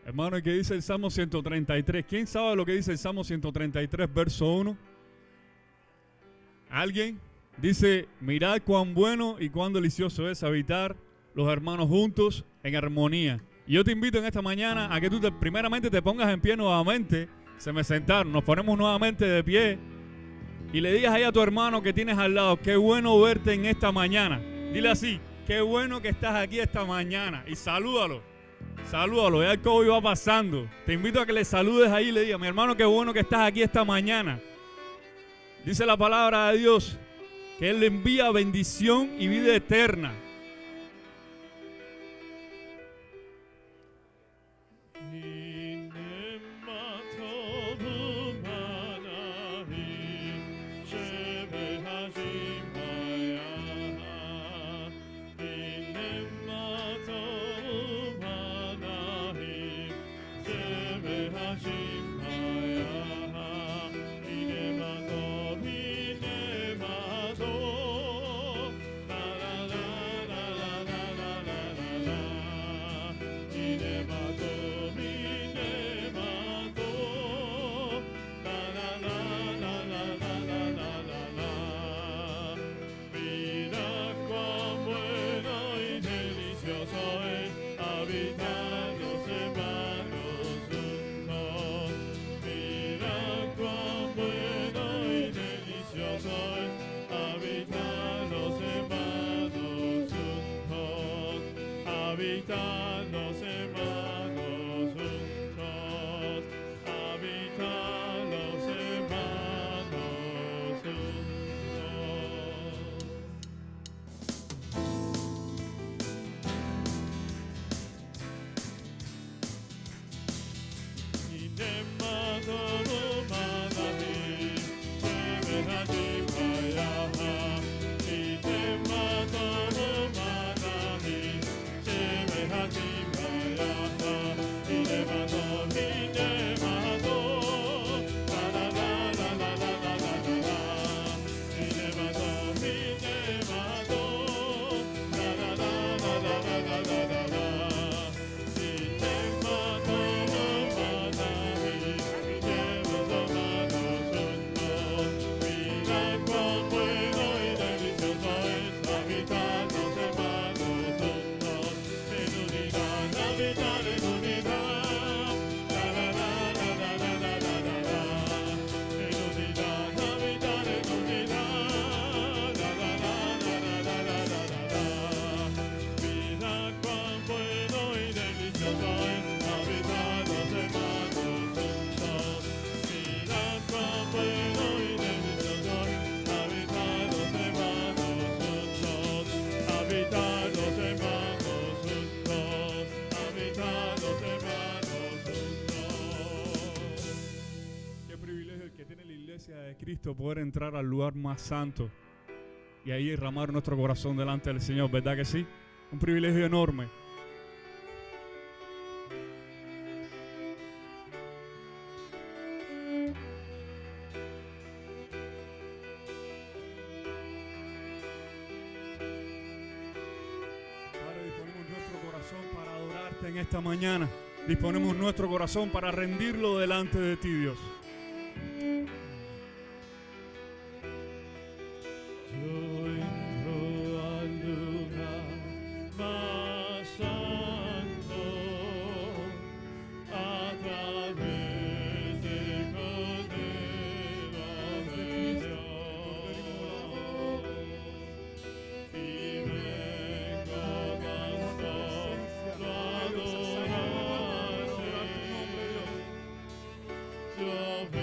Hermano, ¿qué dice el Salmo 133? ¿Quién sabe lo que dice el Salmo 133, verso 1? ¿Alguien? Dice, mirad cuán bueno y cuán delicioso es habitar los hermanos juntos en armonía. Y yo te invito en esta mañana a que tú primeramente te pongas en pie nuevamente. Se me sentaron, nos ponemos nuevamente de pie. Y le digas ahí a tu hermano que tienes al lado, qué bueno verte en esta mañana. Dile así, qué bueno que estás aquí esta mañana. Y salúdalo, salúdalo, ya el COVID va pasando. Te invito a que le saludes ahí y le digas, mi hermano, qué bueno que estás aquí esta mañana. Dice la palabra de Dios que Él le envía bendición y vida eterna. De Cristo, poder entrar al lugar más santo y ahí derramar nuestro corazón delante del Señor, ¿verdad que sí? Un privilegio enorme. Padre, disponemos nuestro corazón para adorarte en esta mañana. Disponemos nuestro corazón para rendirlo delante de ti, Dios. Yo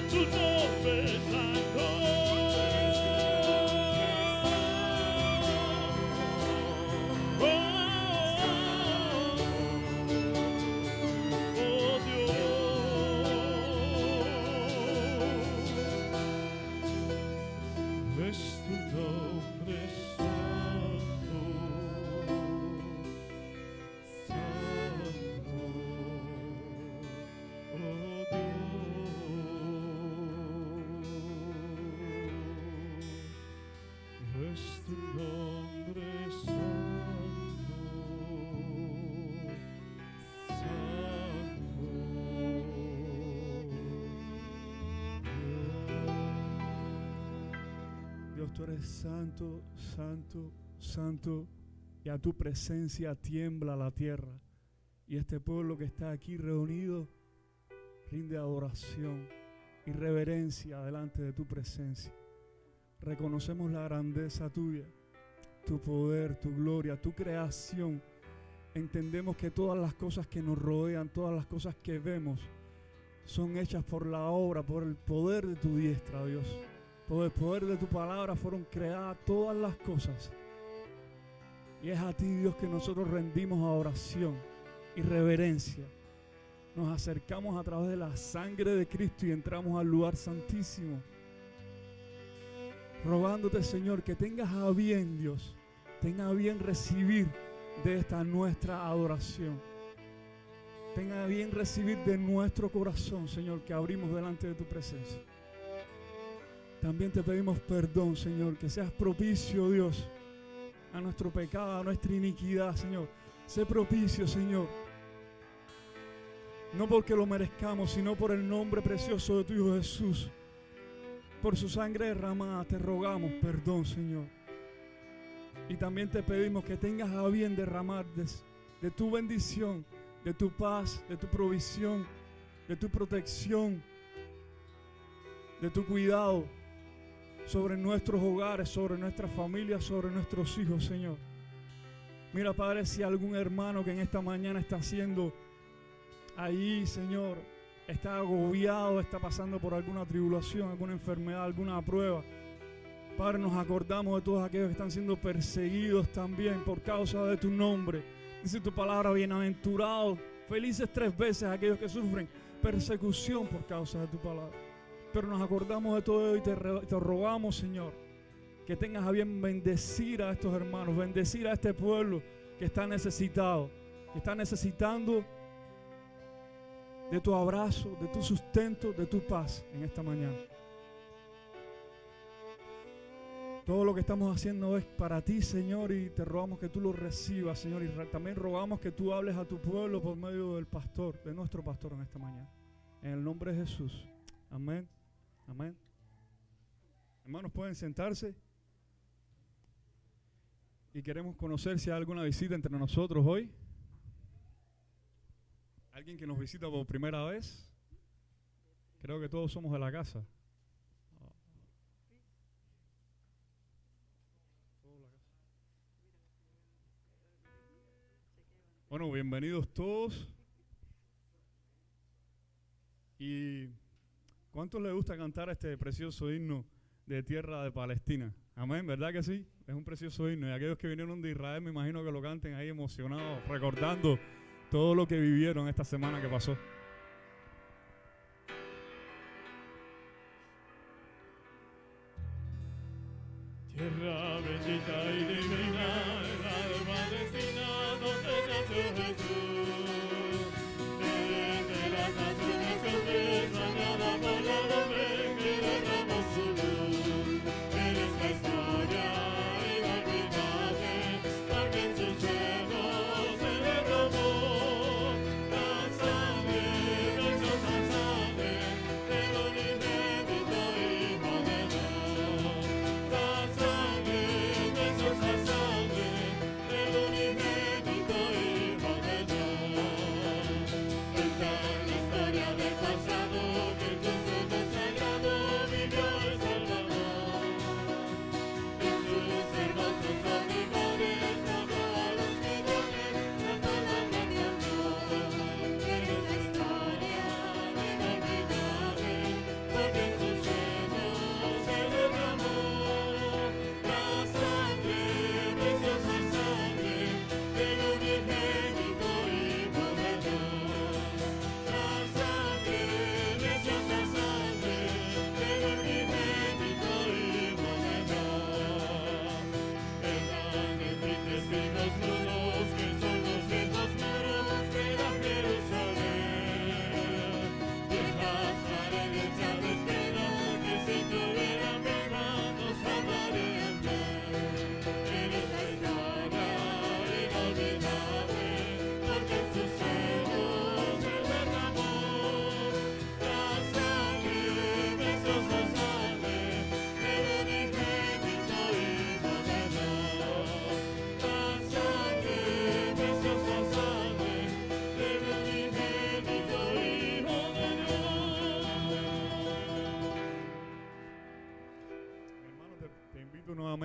tu nombre santo. Dios, tú eres santo, santo, santo, y a tu presencia tiembla la tierra. Y este pueblo que está aquí reunido rinde adoración y reverencia delante de tu presencia. Reconocemos la grandeza tuya, tu poder, tu gloria, tu creación. Entendemos que todas las cosas que nos rodean, todas las cosas que vemos, son hechas por la obra, por el poder de tu diestra, Dios. Por el poder de tu palabra fueron creadas todas las cosas. Y es a ti, Dios, que nosotros rendimos adoración y reverencia. Nos acercamos a través de la sangre de Cristo y entramos al lugar santísimo. Rogándote, Señor, que tengas a bien, Dios, tenga a bien recibir de esta nuestra adoración. Tenga a bien recibir de nuestro corazón, Señor, que abrimos delante de tu presencia. También te pedimos perdón, Señor, que seas propicio, Dios, a nuestro pecado, a nuestra iniquidad, Señor. Sé propicio, Señor. No porque lo merezcamos, sino por el nombre precioso de tu Hijo Jesús. Por su sangre derramada te rogamos perdón, Señor. Y también te pedimos que tengas a bien derramar de tu bendición, de tu paz, de tu provisión, de tu protección, de tu cuidado sobre nuestros hogares, sobre nuestras familias, sobre nuestros hijos, Señor. Mira, Padre, si algún hermano que en esta mañana está haciendo ahí, Señor, está agobiado, está pasando por alguna tribulación, alguna enfermedad, alguna prueba, Padre, nos acordamos de todos aquellos que están siendo perseguidos también por causa de tu nombre. Dice tu palabra, bienaventurados, felices 3 veces aquellos que sufren persecución por causa de tu palabra. Pero nos acordamos de todo y te rogamos, Señor, que tengas a bien bendecir a estos hermanos, bendecir a este pueblo que está necesitado, que está necesitando de tu abrazo, de tu sustento, de tu paz en esta mañana. Todo lo que estamos haciendo es para ti, Señor, y te rogamos que tú lo recibas, Señor, y también rogamos que tú hables a tu pueblo por medio del pastor, de nuestro pastor en esta mañana. En el nombre de Jesús. Amén. Amén. Hermanos, pueden sentarse. Y queremos conocer si hay alguna visita entre nosotros hoy. ¿Alguien que nos visita por primera vez? Creo que todos somos de la casa. Bueno, bienvenidos todos. ¿Y cuántos les gusta cantar este precioso himno de tierra de Palestina? Amén, ¿verdad que sí? Es un precioso himno. Y aquellos que vinieron de Israel, me imagino que lo canten ahí emocionados, recordando todo lo que vivieron esta semana que pasó. Tierra bendita y divina, la de Palestina, donde nació Jesús. Desde las naciones que piensan a la palabra ven que derramó su luz. Eres la historia inolvidable, porque en sus suelos se derramó la sangre, preciosa sangre, del unigénito Hijo de Dios. La sangre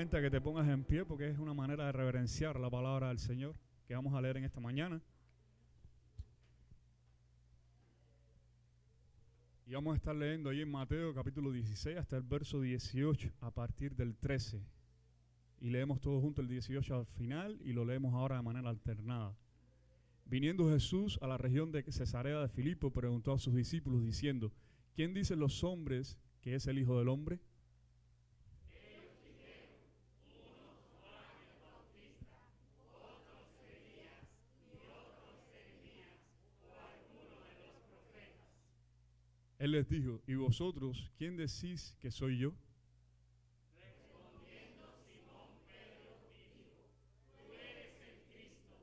nuevamente a que te pongas en pie porque es una manera de reverenciar la palabra del Señor que vamos a leer en esta mañana. Y vamos a estar leyendo ahí en Mateo capítulo 16 hasta el verso 18 a partir del 13. Y leemos todos juntos el 18 al final y lo leemos ahora de manera alternada. Viniendo Jesús a la región de Cesarea de Filipo, preguntó a sus discípulos diciendo: ¿quién dicen los hombres que es el Hijo del Hombre? Él les dijo: ¿y vosotros quién decís que soy yo? Respondiendo Simón Pedro dijo: tú eres el Cristo,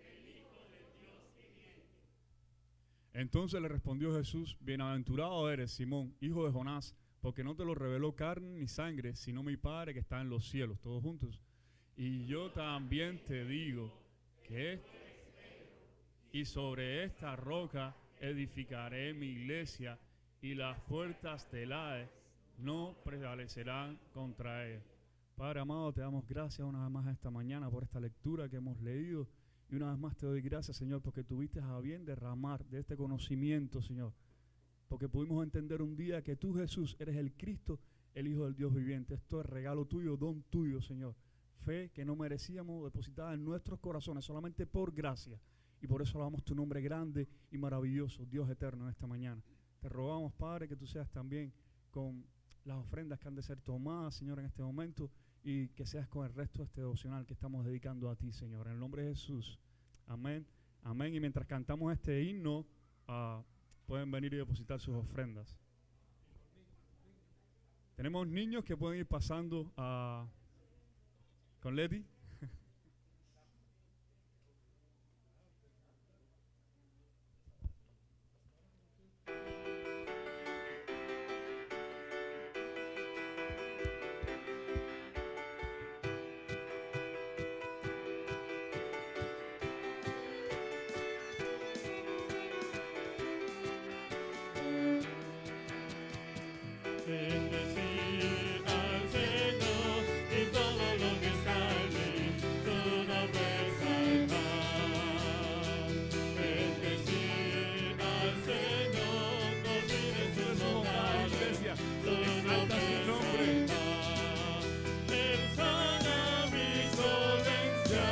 el Hijo del Dios viviente. Entonces le respondió Jesús: bienaventurado eres, Simón, hijo de Jonás, porque no te lo reveló carne ni sangre, sino mi Padre que está en los cielos. Todos juntos. Y yo también te digo que y sobre esta roca edificaré mi iglesia, y las puertas del Hades no prevalecerán contra ella. Padre amado, te damos gracias una vez más esta mañana por esta lectura que hemos leído. Y una vez más te doy gracias, Señor, porque tuviste a bien derramar de este conocimiento, Señor. Porque pudimos entender un día que tú, Jesús, eres el Cristo, el Hijo del Dios viviente. Esto es regalo tuyo, don tuyo, Señor. Fe que no merecíamos depositada en nuestros corazones, solamente por gracia. Y por eso alabamos tu nombre grande y maravilloso, Dios eterno, en esta mañana. Te rogamos, Padre, que tú seas también con las ofrendas que han de ser tomadas, Señor, en este momento, y que seas con el resto de este devocional que estamos dedicando a ti, Señor. En el nombre de Jesús. Amén. Amén. Y mientras cantamos este himno, pueden venir y depositar sus ofrendas. Tenemos niños que pueden ir pasando con Leti. Bendecid al Señor y todo lo que está en mí, su nombre exaltar. Bendecid al Señor, no olvides su bondades, su nombre exaltar. Él sana mis dolencias,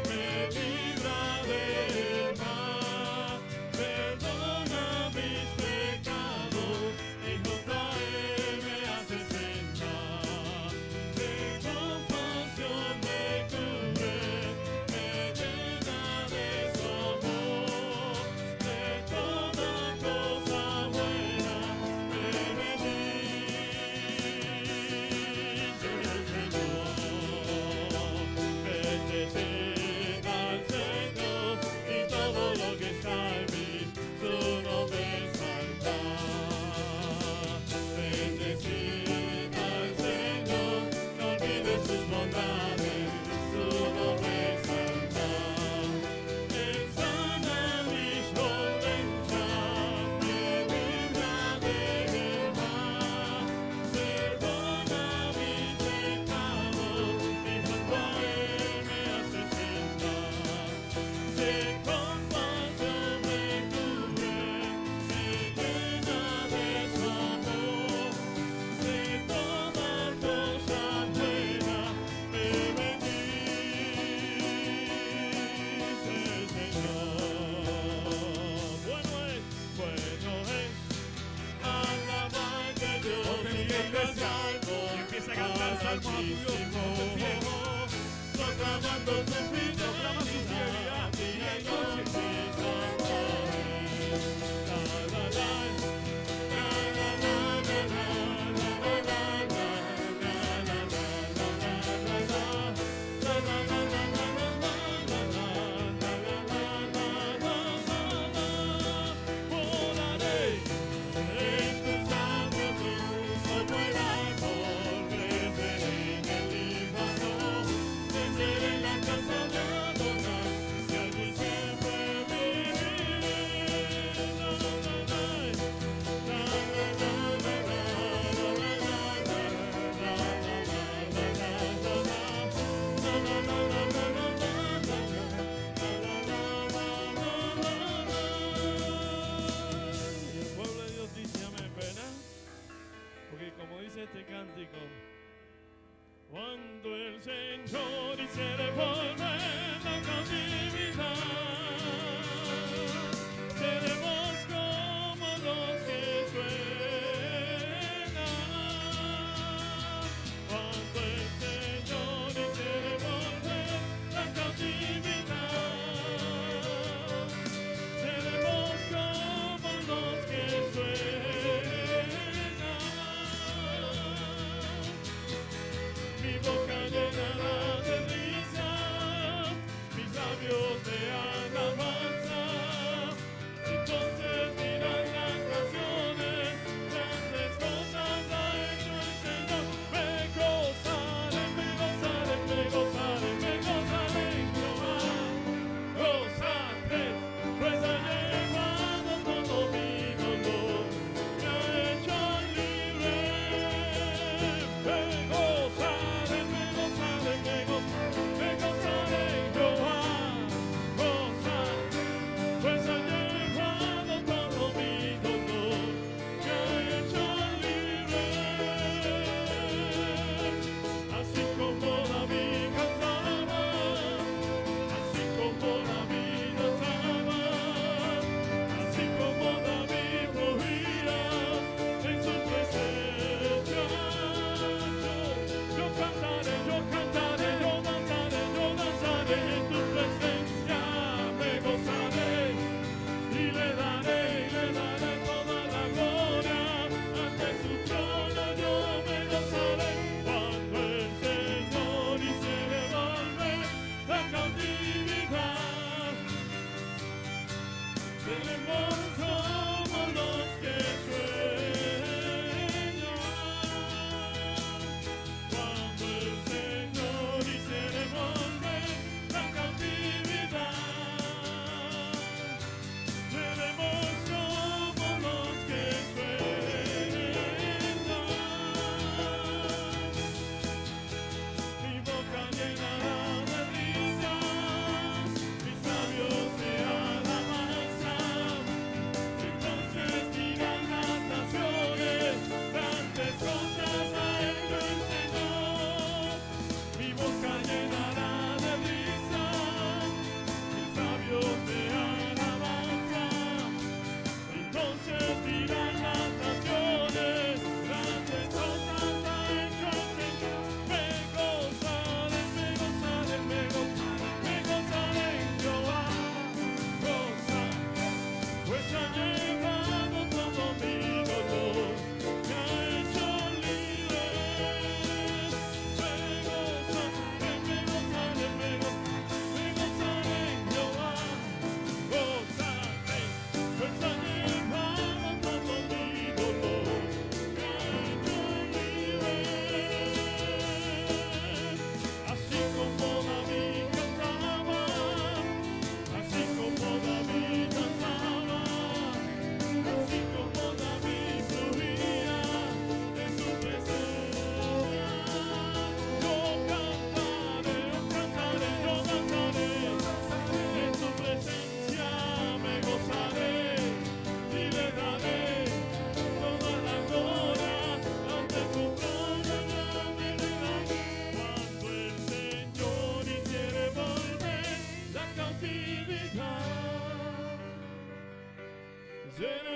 me libra del mal, perdona mis pecados y junto a él me hace sentar. De compasión me cubre, me llena de su amor, de toda cosa buena me bendice el Señor. Bendecid al Señor y todo lo que está en mí, su nombre exaltar. Bendecid al Señor, no olvides sus bondades, su nombre exaltar. Él sana mis dolencias, me libra del mal, perdona mis pecados y junto a él me hace sentar. De compasión me cubre, se llena de su amor, de toda cosa buena me bendice el Señor. Bueno es, alabar de Dios y cantar salmos, Empieza a cantar salmos a tu Dios. altísimo, proclamando su fidelidad día y noche. Volaré en tus atrios como el árbol, creceré en el Líbano, creceré en la casa de Adonai.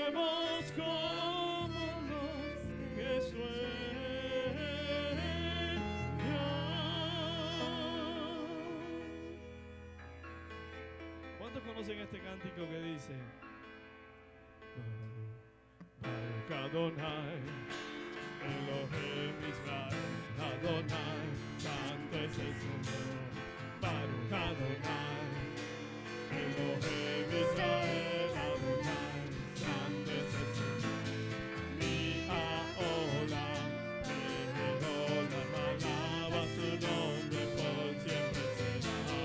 cantemos como los que sueñan. ¿Cuántos conocen este cántico que dice? Baruch Adonai, Elohim Israel, Adonai, santo es el Señor. Baruch Adonai, Elohim Israel, Adonai, santo es el Señor. Mi Haolam, alaba su nombre por siempre será.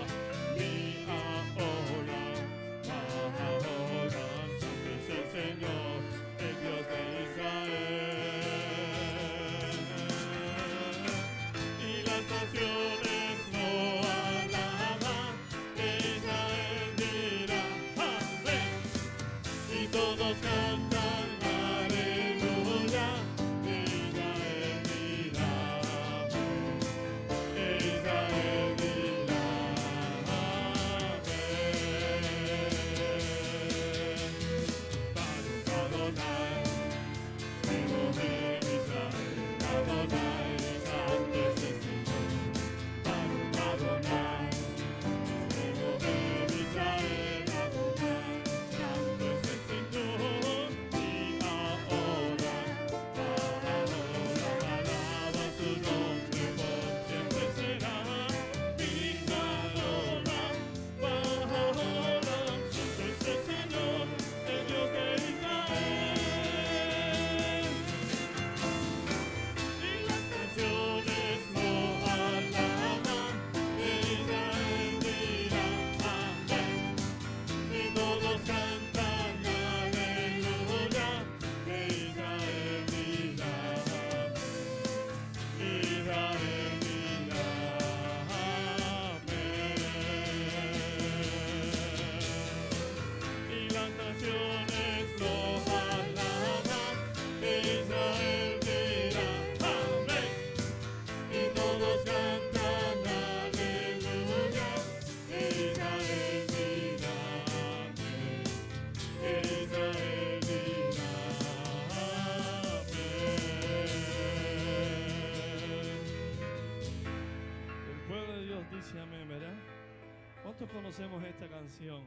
Mi Haolam, santo es el Señor, el Dios de Israel. Y las naciones no alaban, Israel dirá amén. Y todos cantan aleluya, Israel dirá amén. Israel dirá amén. Baruch Adonai, Elohim Israel, Adonai, santo es el Señor. Baruch Adonai, Elohim Israel, Adonai, santo es el Señor. Y ahora, alaba su nombre por siempre será. Y ahora, santo es el Señor, el Dios de Israel. Y las naciones no alaban, Israel dirá amén. Y todos cantan aleluya, Israel dirá amén. Israel dirá amén. Y las naciones no alaban, Israel dirá amén. Y todos cantan aleluya, Israel dirá amén. Israel dirá amén. El pueblo de Dios dice amén, ¿verdad? ¿Cuántos conocemos esta canción?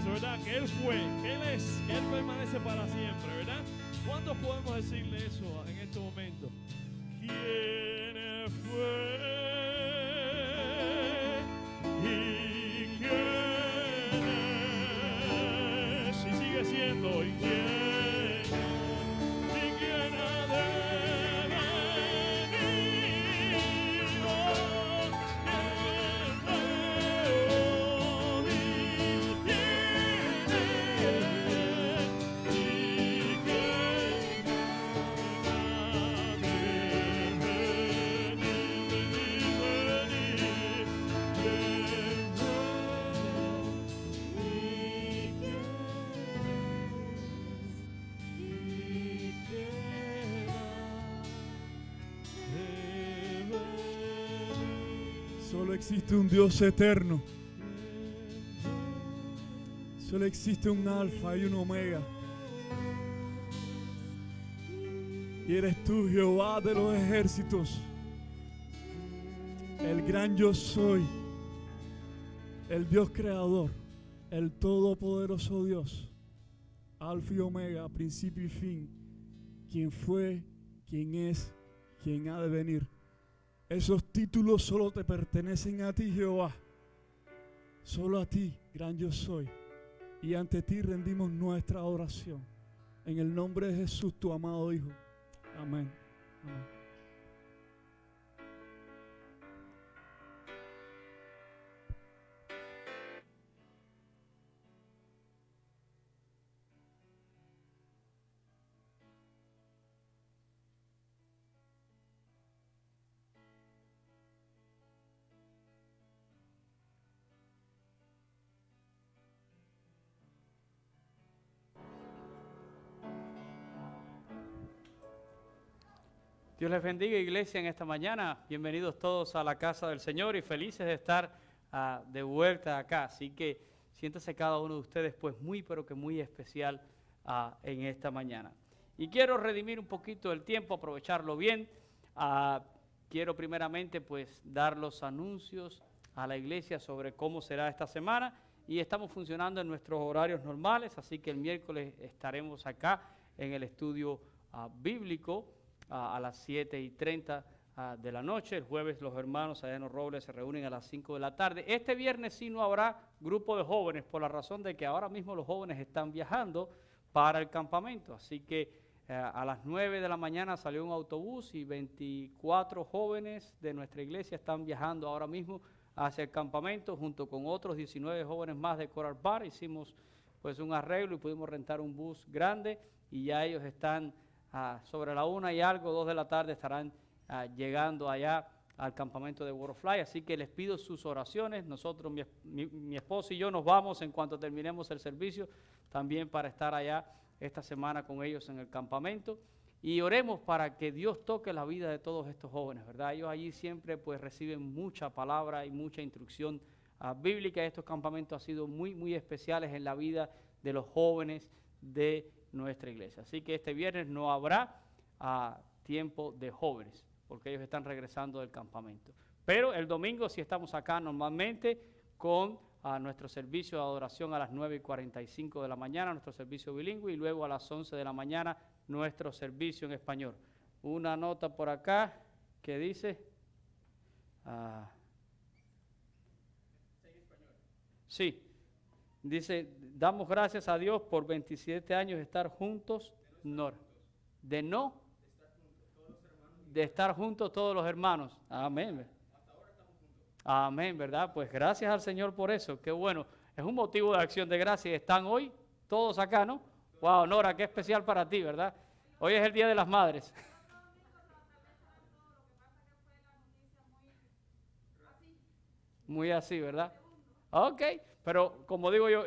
¿Verdad? Que Él fue, que Él es, que Él permanece para siempre, ¿verdad? ¿Cuántos podemos decirle eso en este momento? ¿Quién fue? ¿Y quién es? Y sigue siendo, ¿y quién? ¿Y quién ha de venir? Oh, ¿quién fue? Solo existe un Dios eterno. Solo existe un alfa y un omega. Y eres tú, Jehová de los ejércitos. El gran yo soy. El Dios creador. El todopoderoso Dios. Alfa y omega, principio y fin. Quien fue, quien es, quien ha de venir. Esos títulos solo te pertenecen a ti, Jehová. Solo a ti, gran yo soy. Y ante ti rendimos nuestra oración. En el nombre de Jesús, tu amado Hijo. Amén. Amén. Dios les bendiga, iglesia, en esta mañana. Bienvenidos todos a la casa del Señor y felices de estar de vuelta acá. Así que siéntase cada uno de ustedes pues muy, pero que muy especial en esta mañana. Y quiero redimir un poquito el tiempo, aprovecharlo bien. Quiero primeramente pues dar los anuncios a la iglesia sobre cómo será esta semana. Y estamos funcionando en nuestros horarios normales, así que el miércoles estaremos acá en el estudio bíblico a las 7:30 de la noche. El jueves los hermanos allá en los Robles se reúnen a las 5 de la tarde. Este viernes sí no habrá grupo de jóvenes por la razón de que ahora mismo los jóvenes están viajando para el campamento. Así que a las 9 de la mañana salió un autobús y 24 jóvenes de nuestra iglesia están viajando ahora mismo hacia el campamento junto con otros 19 jóvenes más de Coral Bar. Hicimos pues un arreglo y pudimos rentar un bus grande y ya ellos están sobre la 1 y algo, 2 de la tarde estarán llegando allá al campamento de Waterfly. Así que les pido sus oraciones. Nosotros, mi esposo y yo nos vamos en cuanto terminemos el servicio también para estar allá esta semana con ellos en el campamento. Y oremos para que Dios toque la vida de todos estos jóvenes, ¿verdad? Ellos allí siempre pues reciben mucha palabra y mucha instrucción bíblica. Estos campamentos han sido muy, muy especiales en la vida de los jóvenes de nuestra iglesia. Así que este viernes no habrá tiempo de jóvenes, porque ellos están regresando del campamento. Pero el domingo sí estamos acá normalmente con nuestro servicio de adoración a las 9:45 de la mañana, nuestro servicio bilingüe, y luego a las 11 de la mañana nuestro servicio en español. Una nota por acá que dice... sí. Dice, damos gracias a Dios por 27 años de estar juntos, de estar juntos todos los hermanos. Amén. Amén, ¿verdad? Pues gracias al Señor por eso. Qué bueno. Es un motivo de acción de gracia. Están hoy todos acá, ¿no? Wow, Nora, qué especial para ti, ¿verdad? Hoy es el Día de las Madres. Muy así, ¿verdad? Ok, pero como digo yo,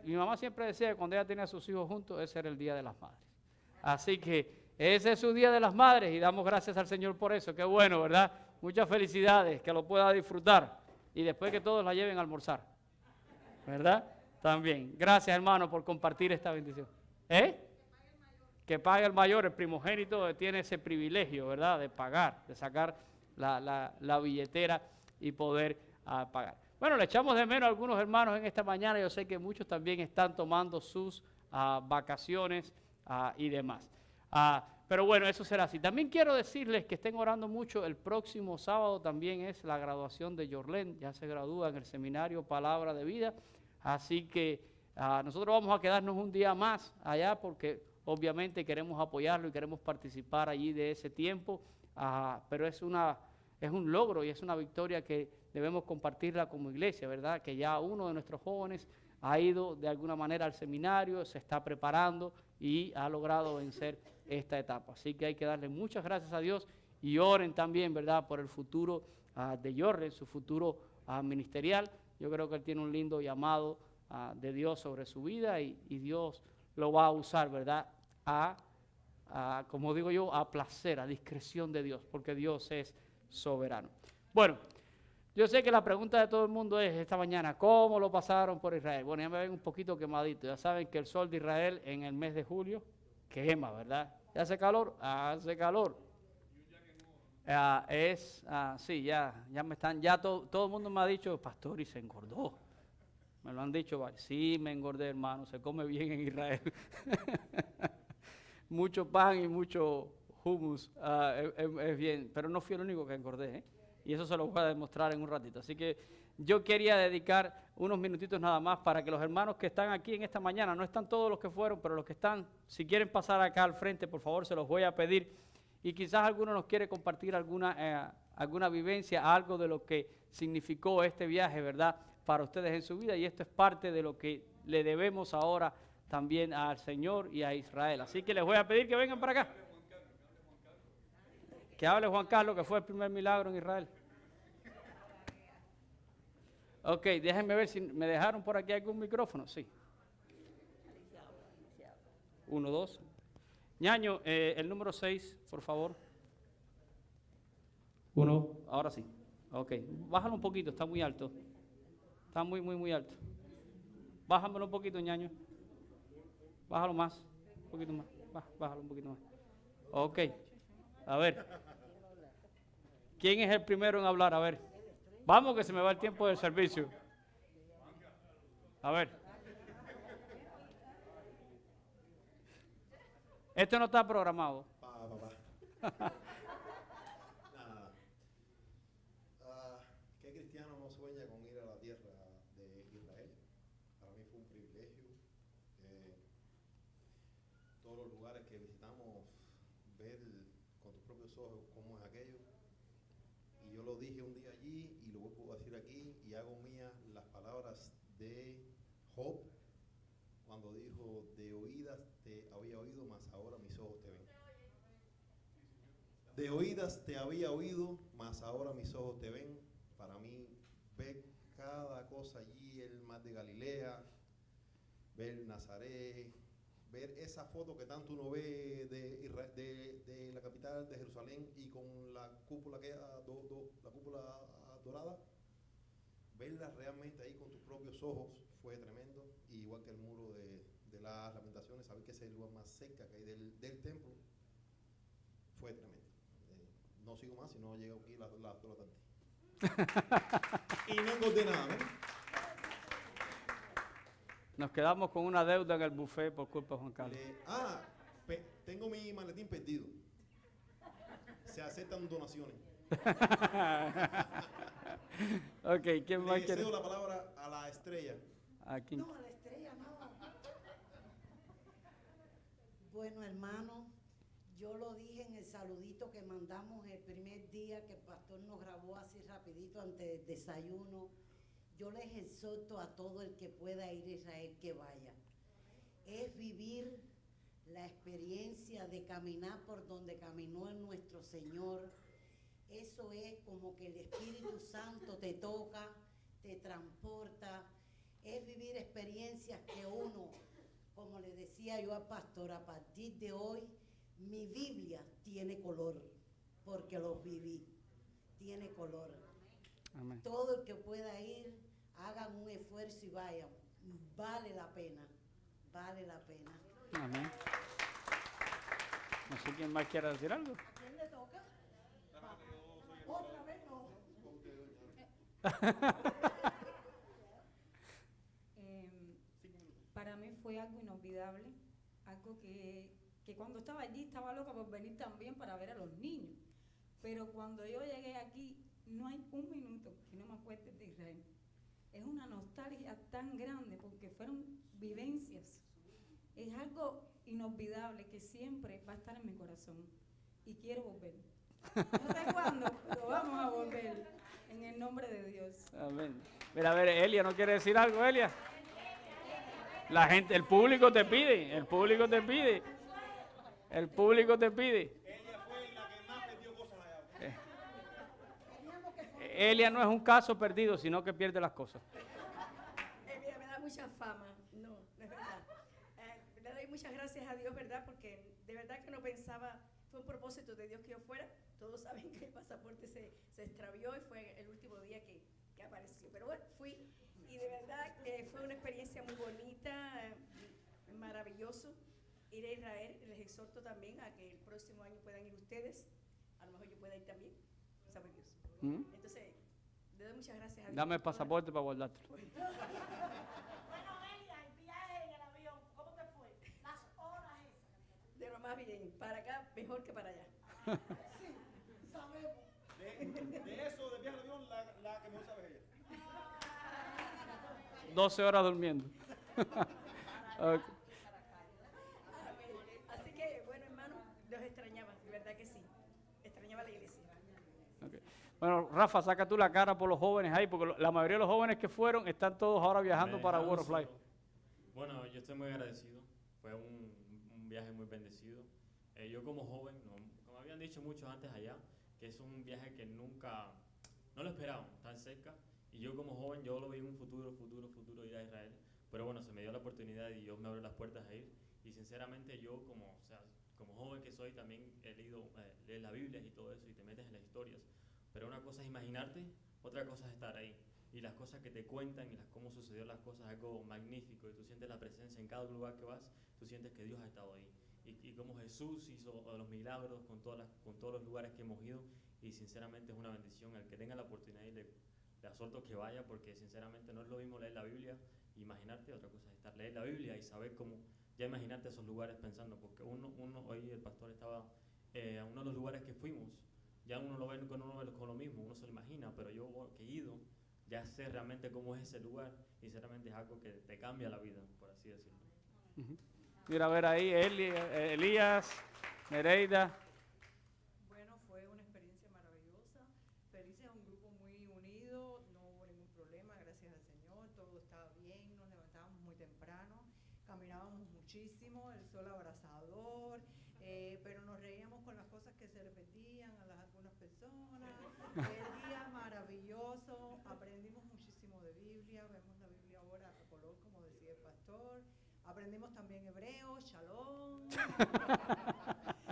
mi mamá siempre decía que cuando ella tenía a sus hijos juntos, ese era el Día de las Madres. Así que ese es su Día de las Madres y damos gracias al Señor por eso. Qué bueno, ¿verdad? Muchas felicidades, que lo pueda disfrutar y después que todos la lleven a almorzar, ¿verdad? También. Gracias, hermano, por compartir esta bendición. Que pague el mayor, el primogénito tiene ese privilegio, ¿verdad? De pagar, de sacar la billetera y poder pagar. Bueno, le echamos de menos a algunos hermanos en esta mañana. Yo sé que muchos también están tomando sus vacaciones y demás. Pero bueno, eso será así. También quiero decirles que estén orando mucho. El próximo sábado también es la graduación de Yorlen. Ya se gradúa en el seminario Palabra de Vida. Así que nosotros vamos a quedarnos un día más allá porque obviamente queremos apoyarlo y queremos participar allí de ese tiempo. Pero es un logro y es una victoria que debemos compartirla como iglesia, ¿verdad? Que ya uno de nuestros jóvenes ha ido de alguna manera al seminario, se está preparando y ha logrado vencer esta etapa. Así que hay que darle muchas gracias a Dios y oren también, ¿verdad? Por el futuro de Jorge, su futuro ministerial. Yo creo que él tiene un lindo llamado de Dios sobre su vida y Dios lo va a usar, ¿verdad? Como digo yo, a placer, a discreción de Dios, porque Dios es soberano. Bueno, yo sé que la pregunta de todo el mundo es esta mañana, ¿cómo lo pasaron por Israel? Bueno, ya me ven un poquito quemadito. Ya saben que el sol de Israel en el mes de julio quema, ¿verdad? ¿Ya hace calor? Hace calor. Sí, ya me están, ya todo el mundo me ha dicho, pastor, y se engordó. Me lo han dicho, vale. Sí, me engordé, hermano, se come bien en Israel. Mucho pan y mucho hummus, es bien, pero no fui el único que engordé, ¿eh? Y eso se lo voy a demostrar en un ratito. Así que yo quería dedicar unos minutitos nada más para que los hermanos que están aquí en esta mañana, no están todos los que fueron, pero los que están, si quieren pasar acá al frente, por favor, se los voy a pedir. Y quizás alguno nos quiere compartir alguna vivencia, algo de lo que significó este viaje, ¿verdad?, para ustedes en su vida. Y esto es parte de lo que le debemos ahora también al Señor y a Israel. Así que les voy a pedir que vengan para acá. Que hable Juan Carlos, que fue el primer milagro en Israel. Ok, déjenme ver si me dejaron por aquí algún micrófono. Sí. 1, 2. Ñaño, el número 6, por favor. 1, ahora sí. Ok, bájalo un poquito, está muy alto. Está muy alto. Bájamelo un poquito, Ñaño. Bájalo más, un poquito más. Bájalo un poquito más. Ok, a ver. ¿Quién es el primero en hablar? A ver. Vamos que se me va el tiempo del servicio. A ver. Esto no está programado. Nada. ¿Qué cristiano no sueña con ir a la tierra de Israel? Para mí fue un privilegio. Todos los lugares que visitamos, ver con tus propios ojos cómo es aquello. Y yo lo dije un día allí y lo vuelvo a decir aquí y hago mías las palabras de Job cuando dijo, de oídas te había oído, mas ahora mis ojos te ven. De oídas te había oído, mas ahora mis ojos te ven. Para mí, ver cada cosa allí, el mar de Galilea, ver Nazaret, ver esa foto que tanto uno ve de la capital de Jerusalén y con la cúpula la cúpula dorada, verla realmente ahí con tus propios ojos fue tremendo. Y igual que el muro de las Lamentaciones, saber que ese es el lugar más cerca que hay del templo fue tremendo. No sigo más, si no llego aquí las 2 de la tarde. Y no engordé nada, ¿no? Nos quedamos con una deuda en el buffet por culpa de Juan Carlos. Tengo mi maletín perdido. Se aceptan donaciones. Ok, ¿quién más Le quiere? cedo la palabra a la estrella. Aquí. No, a la estrella no. Bueno, hermano, Yo lo dije en el saludito que mandamos el primer día que el pastor nos grabó así rapidito antes del desayuno. Yo les exhorto a todo el que pueda ir a Israel que vaya. Es vivir la experiencia de caminar por donde caminó nuestro Señor. Eso es como que el Espíritu Santo te toca, te transporta. Es vivir experiencias que uno, como le decía yo al pastor, a partir de hoy, mi Biblia tiene color, porque los viví, tiene color. Amén. Todo el que pueda ir, hagan un esfuerzo y vayan. Vale la pena, vale la pena. Amén. No sé quién más quiere decir algo. ¿A quién le toca? Otra vez no. Para mí fue algo inolvidable, algo que cuando estaba allí estaba loca por venir también para ver a los niños. Pero cuando yo llegué aquí, no hay un minuto que no me acuerde de Israel. Es una nostalgia tan grande porque fueron vivencias. Es algo inolvidable que siempre va a estar en mi corazón y quiero volver. No sé cuándo, pero vamos a volver en el nombre de Dios. Amén. Mira, a ver, Elia, ¿no quiere decir algo, Elia? La gente, el público te pide, el público te pide. El público te pide. Ella fue la que más perdió cosas allá. Elia no es un caso perdido, sino que pierde las cosas. Mira, me da mucha fama. No, no es verdad. Le doy muchas gracias a Dios, ¿verdad? Porque de verdad que no pensaba, fue un propósito de Dios que yo fuera. Todos saben que el pasaporte se extravió y fue el último día que apareció. Pero bueno, fui y de verdad fue una experiencia muy bonita, maravilloso. Ir a Israel, les exhorto también a que el próximo año puedan ir ustedes. A lo mejor yo pueda ir también, sabe Dios. Entonces, le doy muchas gracias a Dios. Dame el pasaporte para guardártelo. Bueno, Elia, el viaje en el avión, ¿cómo te fue? Las horas esas. De lo más bien, para acá mejor que para allá. Sí, sabemos. De eso, de viaje al avión, la que mejor sabe es ella. 12 horas durmiendo. Okay. Así que, bueno, hermano, los extrañaba, de verdad que sí. Extrañaba la iglesia. Okay. Bueno, Rafa, saca tú la cara por los jóvenes ahí, porque la mayoría de los jóvenes que fueron están todos ahora viajando Me para dejaron World of Life. solo. Bueno, yo estoy muy agradecido. Fue un viaje muy bendecido. Yo como joven, como habían dicho muchos antes allá, que es un viaje que nunca, no lo esperaban tan cerca. Y yo como joven, yo lo vi en un futuro ir a Israel. Pero bueno, se me dio la oportunidad y Dios me abrió las puertas a ir. Y sinceramente yo como joven que soy, también he leído lees la Biblia y todo eso y te metes en las historias. Pero una cosa es imaginarte, otra cosa es estar ahí. Y las cosas que te cuentan y cómo sucedió las cosas es algo magnífico. Y tú sientes la presencia en cada lugar que vas, tú sientes que Dios ha estado ahí. Y como Jesús hizo los milagros con todos los lugares que hemos ido. Y sinceramente es una bendición. El que tenga la oportunidad y le exhorto que vaya, porque sinceramente no es lo mismo leer la Biblia, imaginarte, otra cosa es leer la Biblia y saber cómo, ya imaginarte esos lugares pensando, porque uno hoy el pastor estaba a uno de los lugares que fuimos, ya uno lo ve con lo mismo, uno se lo imagina, pero yo que he ido, ya sé realmente cómo es ese lugar y sinceramente es algo que te cambia la vida, por así decirlo. Mira, a ver ahí, Elías, Nereida. Bueno, fue una experiencia maravillosa. Felices, un grupo muy unido, no hubo ningún problema, gracias al Señor, todo estaba bien, nos levantábamos muy temprano, caminábamos muchísimo, el sol abrasador, pero nos reíamos con las cosas que se repetían a algunas personas. El día maravilloso, aprendimos muchísimo de Biblia, vemos la Biblia ahora a color, como decía el pastor. Aprendimos también hebreo, shalom.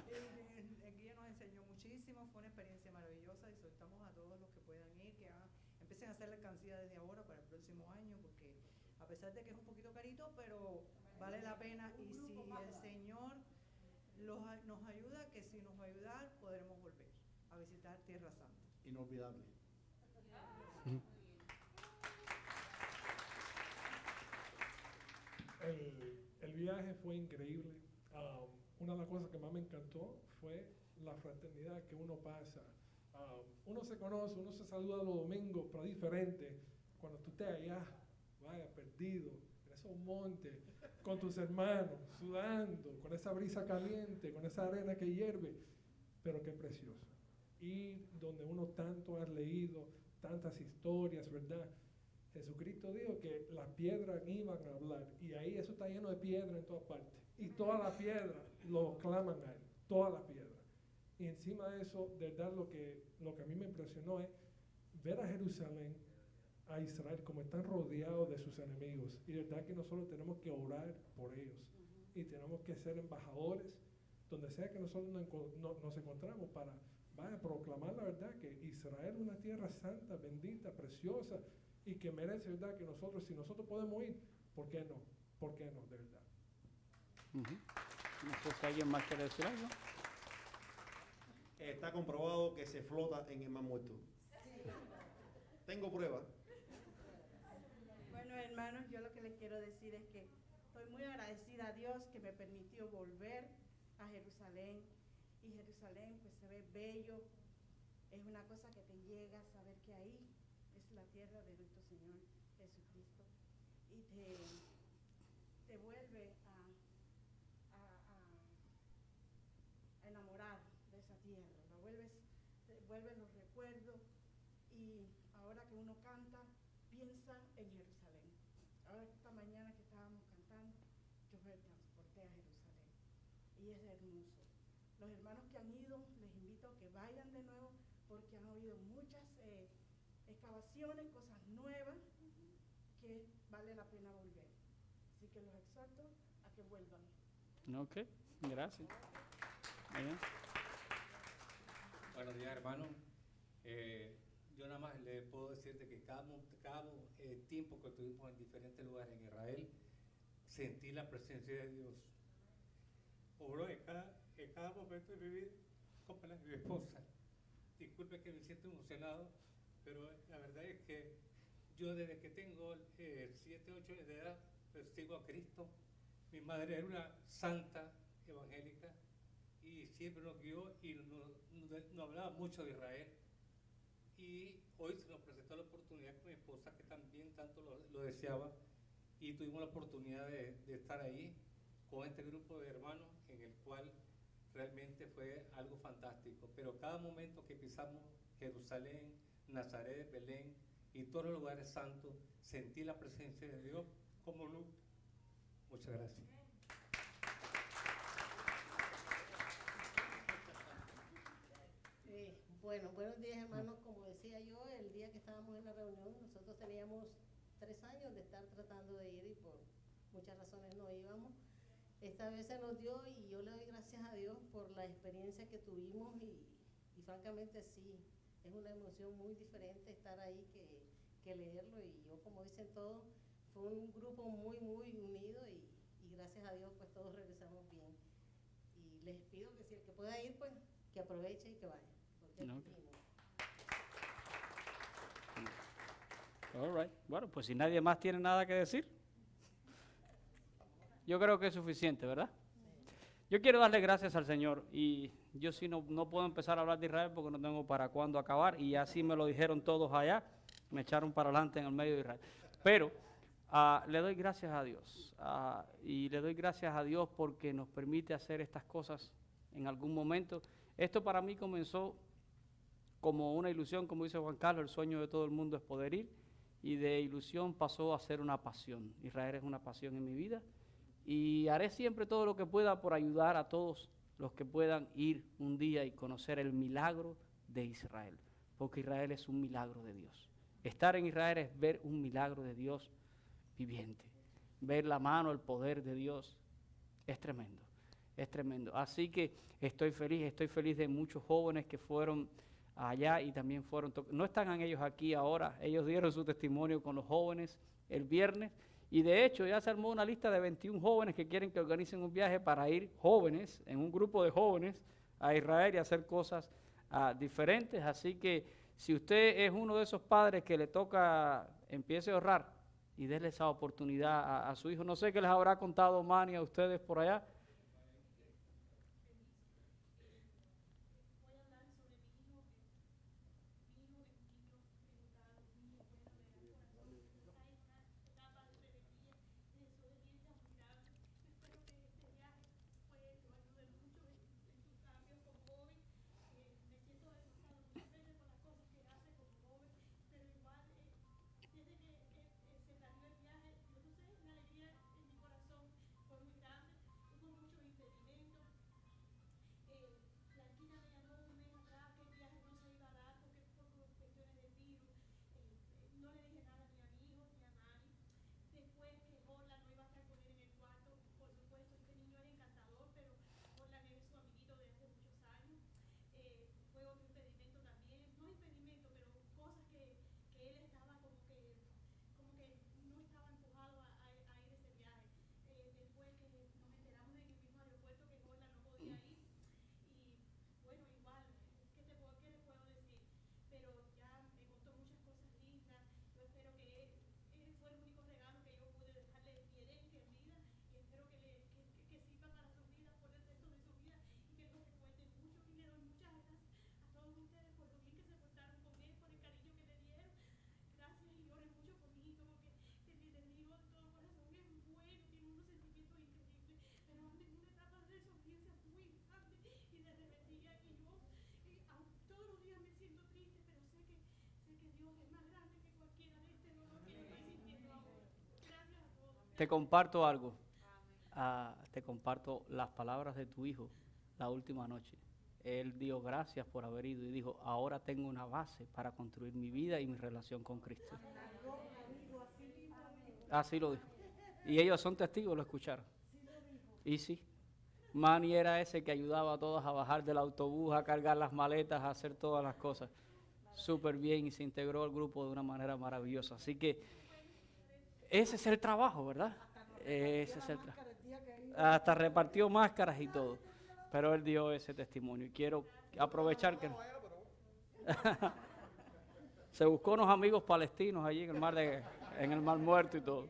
El guía nos enseñó muchísimo, fue una experiencia maravillosa y soltamos a todos los que puedan ir, que empiecen a hacer la alcancía desde ahora para el próximo año, porque a pesar de que es un poquito carito, pero vale la pena. Y si el Señor nos ayuda, que si nos va a ayudar, podremos volver a visitar Tierra Santa. Inolvidable. El viaje fue increíble. Una de las cosas que más me encantó fue la fraternidad que uno pasa. Uno se conoce, uno se saluda los domingos, pero diferente. Cuando tú estés allá, vaya perdido, en esos montes, con tus hermanos, sudando, con esa brisa caliente, con esa arena que hierve, pero qué precioso. Y donde uno tanto ha leído, tantas historias, ¿verdad? Jesucristo dijo que las piedras iban a hablar, y ahí eso está lleno de piedra en todas partes, y todas las piedras lo claman a él, todas las piedras. Y encima de eso, de verdad, lo que a mí me impresionó es ver a Jerusalén, a Israel, como están rodeados de sus enemigos. Y de verdad que nosotros tenemos que orar por ellos. Y tenemos que ser embajadores, donde sea que nosotros nos encontramos, para proclamar la verdad, que Israel es una tierra santa, bendita, preciosa, y que merece, verdad, que nosotros, si nosotros podemos ir, ¿por qué no? ¿Por qué no, de verdad? No sé si alguien más quiere decir algo. Está comprobado que se flota en el Mar Muerto. Tengo pruebas. Bueno, hermanos, yo lo que les quiero decir es que estoy muy agradecida a Dios que me permitió volver a Jerusalén. Y Jerusalén pues se ve bello, es una cosa que te llega a saber que ahí es la tierra de nuestro Señor Jesucristo. Y te vuelve a enamorar de esa tierra, vuelves los recuerdos, y ahora que uno canta, piensa en Jerusalén. Ahora esta mañana que estábamos cantando, yo me transporté a Jerusalén, y es hermoso. Los hermanos que han ido, les invito a que vayan de nuevo, porque han habido muchas excavaciones, cosas nuevas, que vale la pena volver. Así que los exhorto a que vuelvan. Ok, gracias. Bien. Buenos días, hermano. Yo nada más le puedo decir de que cada tiempo que estuvimos en diferentes lugares en Israel, sentí la presencia de Dios. Obró en cada momento de mi vida, como la de mi esposa. Disculpe que me siento emocionado, pero la verdad es que yo desde que tengo 7, 8 años de edad, pues, sigo a Cristo. Mi madre era una santa evangélica y siempre nos guió y nos hablaba mucho de Israel. Y hoy se nos presentó la oportunidad con mi esposa, que también tanto lo deseaba, y tuvimos la oportunidad de estar ahí con este grupo de hermanos, en el cual realmente fue algo fantástico. Pero cada momento que pisamos Jerusalén, Nazaret, Belén y todos los lugares santos, sentí la presencia de Dios como nunca. Muchas gracias. Bueno, buenos días, hermanos. Como decía yo, el día que estábamos en la reunión, nosotros teníamos 3 años de estar tratando de ir, y por muchas razones no íbamos. Esta vez se nos dio, y yo le doy gracias a Dios por la experiencia que tuvimos, y francamente sí, es una emoción muy diferente estar ahí que leerlo. Y yo, como dicen todos, fue un grupo muy, muy unido, y gracias a Dios pues todos regresamos bien. Y les pido que si el que pueda ir, pues que aproveche y que vaya. All right. Bueno, pues si nadie más tiene nada que decir, yo creo que es suficiente, ¿verdad? Yo quiero darle gracias al Señor, y yo sí no puedo empezar a hablar de Israel porque no tengo para cuándo acabar, y así me lo dijeron todos allá, me echaron para adelante en el medio de Israel. Pero le doy gracias a Dios, y le doy gracias a Dios porque nos permite hacer estas cosas en algún momento. Esto para mí comenzó como una ilusión, como dice Juan Carlos, el sueño de todo el mundo es poder ir, y de ilusión pasó a ser una pasión. Israel es una pasión en mi vida, y haré siempre todo lo que pueda por ayudar a todos los que puedan ir un día y conocer el milagro de Israel, porque Israel es un milagro de Dios. Estar en Israel es ver un milagro de Dios viviente, ver la mano, el poder de Dios. Es tremendo, es tremendo. Así que estoy feliz de muchos jóvenes que fueron allá y también no están ellos aquí ahora, ellos dieron su testimonio con los jóvenes el viernes, y de hecho ya se armó una lista de 21 jóvenes que quieren que organicen un viaje para ir jóvenes, en un grupo de jóvenes, a Israel y hacer cosas diferentes. Así que si usted es uno de esos padres que le toca, empiece a ahorrar y déle esa oportunidad a su hijo. No sé qué les habrá contado Manny a ustedes por allá. Te comparto algo. Te comparto las palabras de tu hijo la última noche. Él dio gracias por haber ido y dijo, ahora tengo una base para construir mi vida y mi relación con Cristo. Así lo dijo. Y ellos son testigos, lo escucharon. Y sí, Manny era ese que ayudaba a todos a bajar del autobús, a cargar las maletas, a hacer todas las cosas. Súper bien y se integró al grupo de una manera maravillosa. Así que ese es el trabajo, ¿verdad? Ese es el trabajo. Hasta repartió máscaras y todo. Pero él dio ese testimonio y quiero aprovechar que se buscó unos amigos palestinos allí en el Mar Muerto y todo.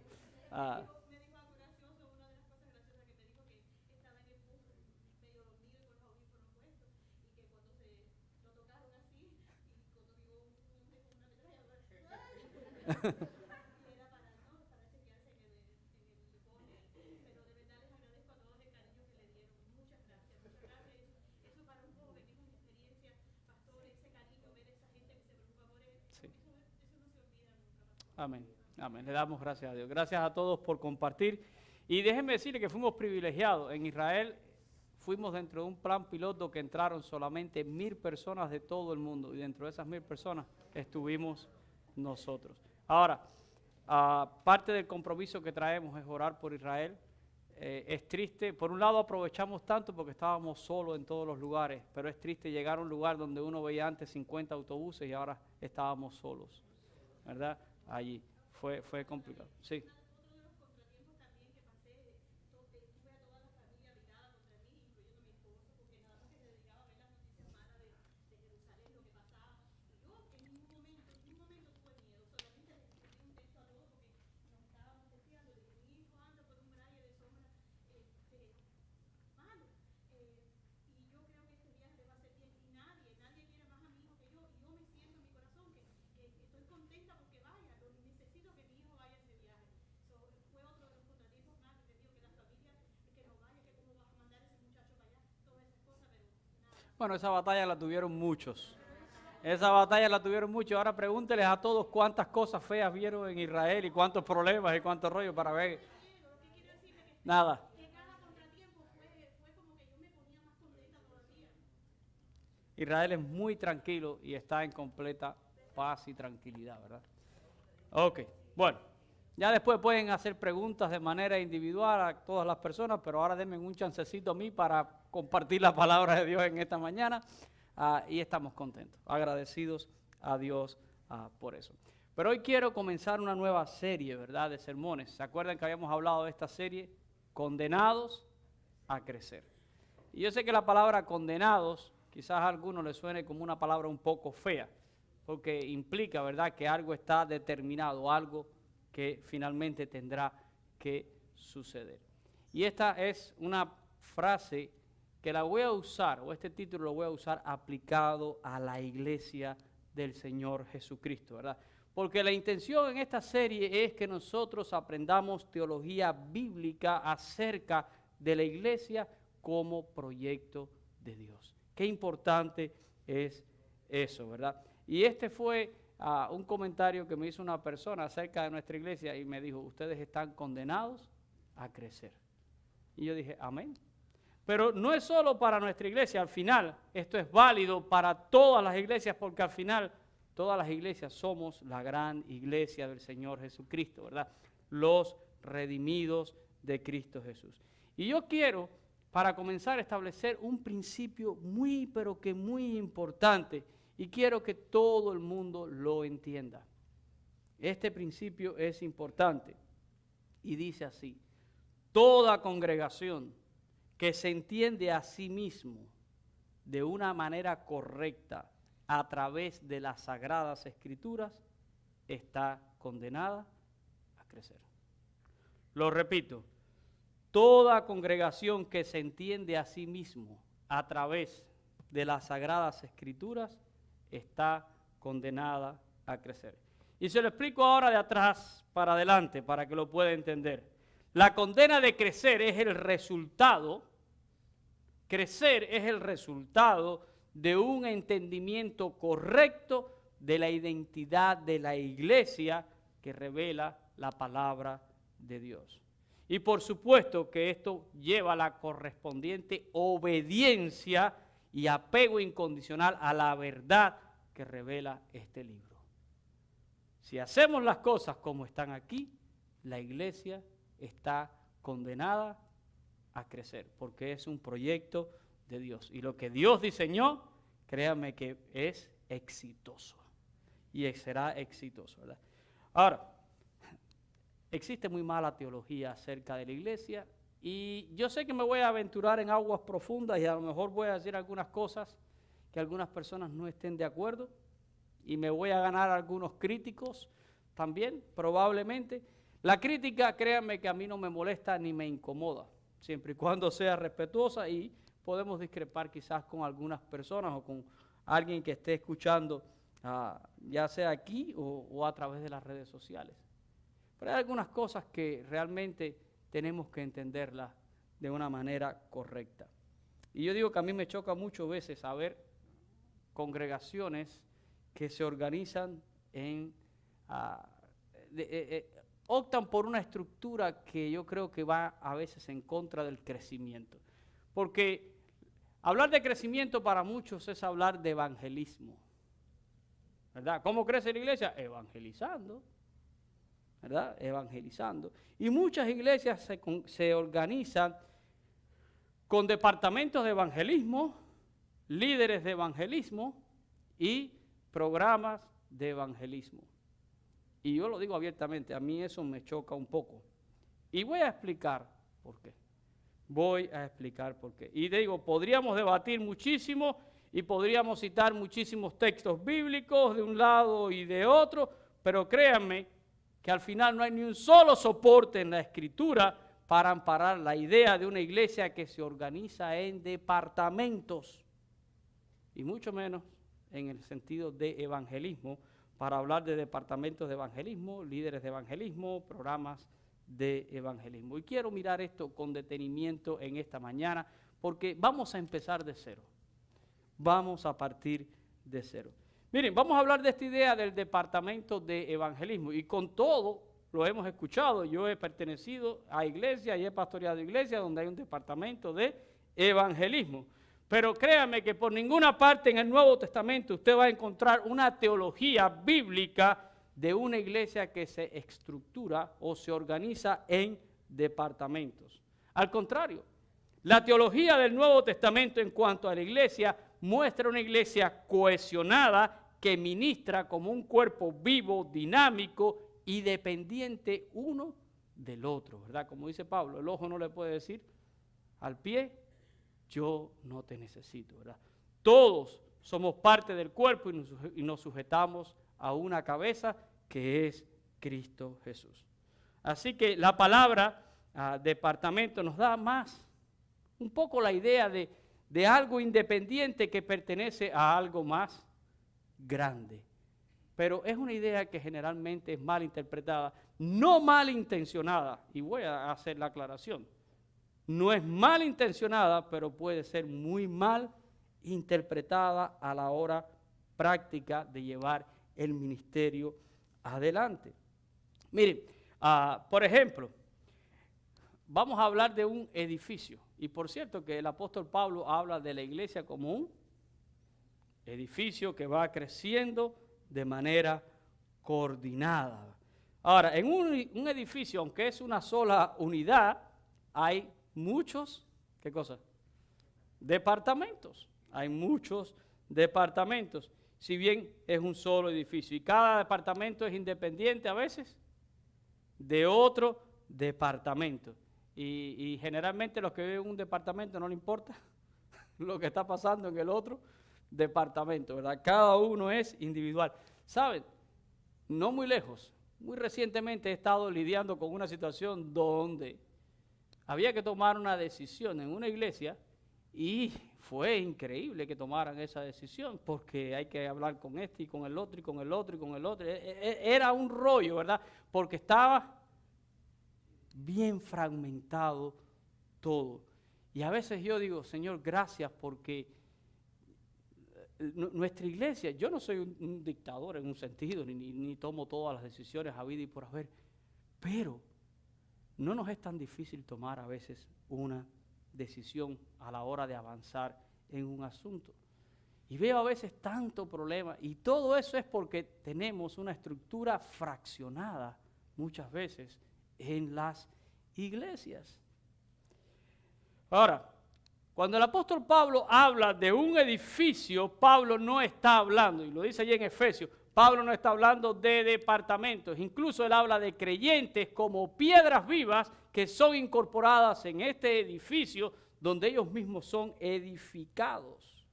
Amén, amén. Le damos gracias a Dios. Gracias a todos por compartir. Y déjenme decirle que fuimos privilegiados. En Israel fuimos dentro de un plan piloto que entraron solamente 1000 personas de todo el mundo. Y dentro de esas 1000 personas estuvimos nosotros. Ahora, parte del compromiso que traemos es orar por Israel. Es triste. Por un lado aprovechamos tanto porque estábamos solos en todos los lugares. Pero es triste llegar a un lugar donde uno veía antes 50 autobuses y ahora estábamos solos. ¿Verdad? Allí fue complicado. Sí. Bueno, esa batalla la tuvieron muchos. Esa batalla la tuvieron muchos. Ahora pregúnteles a todos cuántas cosas feas vieron en Israel y cuántos problemas y cuántos rollos para ver. Nada. Israel es muy tranquilo y está en completa paz y tranquilidad, ¿verdad? Ok, bueno. Ya después pueden hacer preguntas de manera individual a todas las personas, pero ahora denme un chancecito a mí para compartir la palabra de Dios en esta mañana y estamos contentos, agradecidos a Dios por eso. Pero hoy quiero comenzar una nueva serie, ¿verdad?, de sermones. ¿Se acuerdan que habíamos hablado de esta serie? Condenados a crecer. Y yo sé que la palabra condenados quizás a algunos les suene como una palabra un poco fea, porque implica, ¿verdad?, que algo está determinado, algo que finalmente tendrá que suceder. Y esta es una frase que la voy a usar, o este título lo voy a usar aplicado a la iglesia del Señor Jesucristo, ¿verdad? Porque la intención en esta serie es que nosotros aprendamos teología bíblica acerca de la iglesia como proyecto de Dios. Qué importante es eso, ¿verdad? Y este fue un comentario que me hizo una persona acerca de nuestra iglesia y me dijo, ustedes están condenados a crecer. Y yo dije, amén. Pero no es solo para nuestra iglesia, al final esto es válido para todas las iglesias porque al final todas las iglesias somos la gran iglesia del Señor Jesucristo, ¿verdad? Los redimidos de Cristo Jesús. Y yo quiero, para comenzar, establecer un principio muy, pero que muy importante. Y quiero que todo el mundo lo entienda. Este principio es importante. Y dice así: toda congregación que se entiende a sí mismo de una manera correcta a través de las Sagradas Escrituras está condenada a crecer. Lo repito. Toda congregación que se entiende a sí mismo a través de las Sagradas Escrituras está condenada a crecer. Y se lo explico ahora de atrás para adelante para que lo pueda entender. La condena de crecer es el resultado, de un entendimiento correcto de la identidad de la iglesia que revela la palabra de Dios. Y por supuesto que esto lleva la correspondiente obediencia y apego incondicional a la verdad que revela este libro. Si hacemos las cosas como están aquí, la iglesia está condenada a crecer, porque es un proyecto de Dios. Y lo que Dios diseñó, créanme que es exitoso. Y será exitoso, ¿verdad? Ahora, existe muy mala teología acerca de la iglesia, y yo sé que me voy a aventurar en aguas profundas y a lo mejor voy a decir algunas cosas que algunas personas no estén de acuerdo, y me voy a ganar algunos críticos también, probablemente. La crítica, créanme que a mí no me molesta ni me incomoda, siempre y cuando sea respetuosa, y podemos discrepar quizás con algunas personas o con alguien que esté escuchando, ya sea aquí o a través de las redes sociales. Pero hay algunas cosas que realmente tenemos que entenderlas de una manera correcta. Y yo digo que a mí me choca muchas veces saber congregaciones que se organizan optan por una estructura que yo creo que va a veces en contra del crecimiento. Porque hablar de crecimiento para muchos es hablar de evangelismo, ¿verdad? ¿Cómo crece la iglesia? Evangelizando, ¿verdad? Evangelizando. Y muchas iglesias se organizan con departamentos de evangelismo, líderes de evangelismo y programas de evangelismo. Y yo lo digo abiertamente, a mí eso me choca un poco. Y voy a explicar por qué. Voy a explicar por qué. Y digo, podríamos debatir muchísimo y podríamos citar muchísimos textos bíblicos de un lado y de otro, pero créanme que al final no hay ni un solo soporte en la Escritura para amparar la idea de una iglesia que se organiza en departamentos, y mucho menos en el sentido de evangelismo, para hablar de departamentos de evangelismo, líderes de evangelismo, programas de evangelismo. Y quiero mirar esto con detenimiento en esta mañana, porque vamos a empezar de cero. Vamos a partir de cero. Miren, vamos a hablar de esta idea del departamento de evangelismo, y con todo lo hemos escuchado. Yo he pertenecido a iglesias y he pastoreado iglesias donde hay un departamento de evangelismo. Pero créanme que por ninguna parte en el Nuevo Testamento usted va a encontrar una teología bíblica de una iglesia que se estructura o se organiza en departamentos. Al contrario, la teología del Nuevo Testamento en cuanto a la iglesia muestra una iglesia cohesionada que ministra como un cuerpo vivo, dinámico y dependiente uno del otro, ¿verdad? Como dice Pablo, el ojo no le puede decir al pie, yo no te necesito, ¿verdad? Todos somos parte del cuerpo y nos sujetamos a una cabeza que es Cristo Jesús. Así que la palabra departamento nos da más, un poco la idea de algo independiente que pertenece a algo más grande. Pero es una idea que generalmente es mal interpretada, no malintencionada, y voy a hacer la aclaración. No es malintencionada, pero puede ser muy mal interpretada a la hora práctica de llevar el ministerio adelante. Miren, por ejemplo, vamos a hablar de un edificio. Y por cierto que el apóstol Pablo habla de la iglesia como un edificio que va creciendo de manera coordinada. Ahora, en un edificio, aunque es una sola unidad, hay muchos, ¿qué cosa? Departamentos. Hay muchos departamentos, si bien es un solo edificio. Y cada departamento es independiente a veces de otro departamento. Y generalmente los que viven en un departamento no le importa lo que está pasando en el otro departamento, ¿verdad? Cada uno es individual. ¿Saben? No muy lejos. Muy recientemente he estado lidiando con una situación donde había que tomar una decisión en una iglesia y fue increíble que tomaran esa decisión porque hay que hablar con este y con el otro y con el otro y con el otro. Era un rollo, ¿verdad? Porque estaba bien fragmentado todo. Y a veces yo digo, Señor, gracias porque nuestra iglesia, yo no soy un dictador en un sentido, ni tomo todas las decisiones a vida y por haber, pero no nos es tan difícil tomar a veces una decisión a la hora de avanzar en un asunto. Y veo a veces tanto problema, y todo eso es porque tenemos una estructura fraccionada muchas veces en las iglesias. Ahora, cuando el apóstol Pablo habla de un edificio, Pablo no está hablando, y lo dice allí en Efesios, Pablo no está hablando de departamentos, incluso él habla de creyentes como piedras vivas que son incorporadas en este edificio donde ellos mismos son edificados.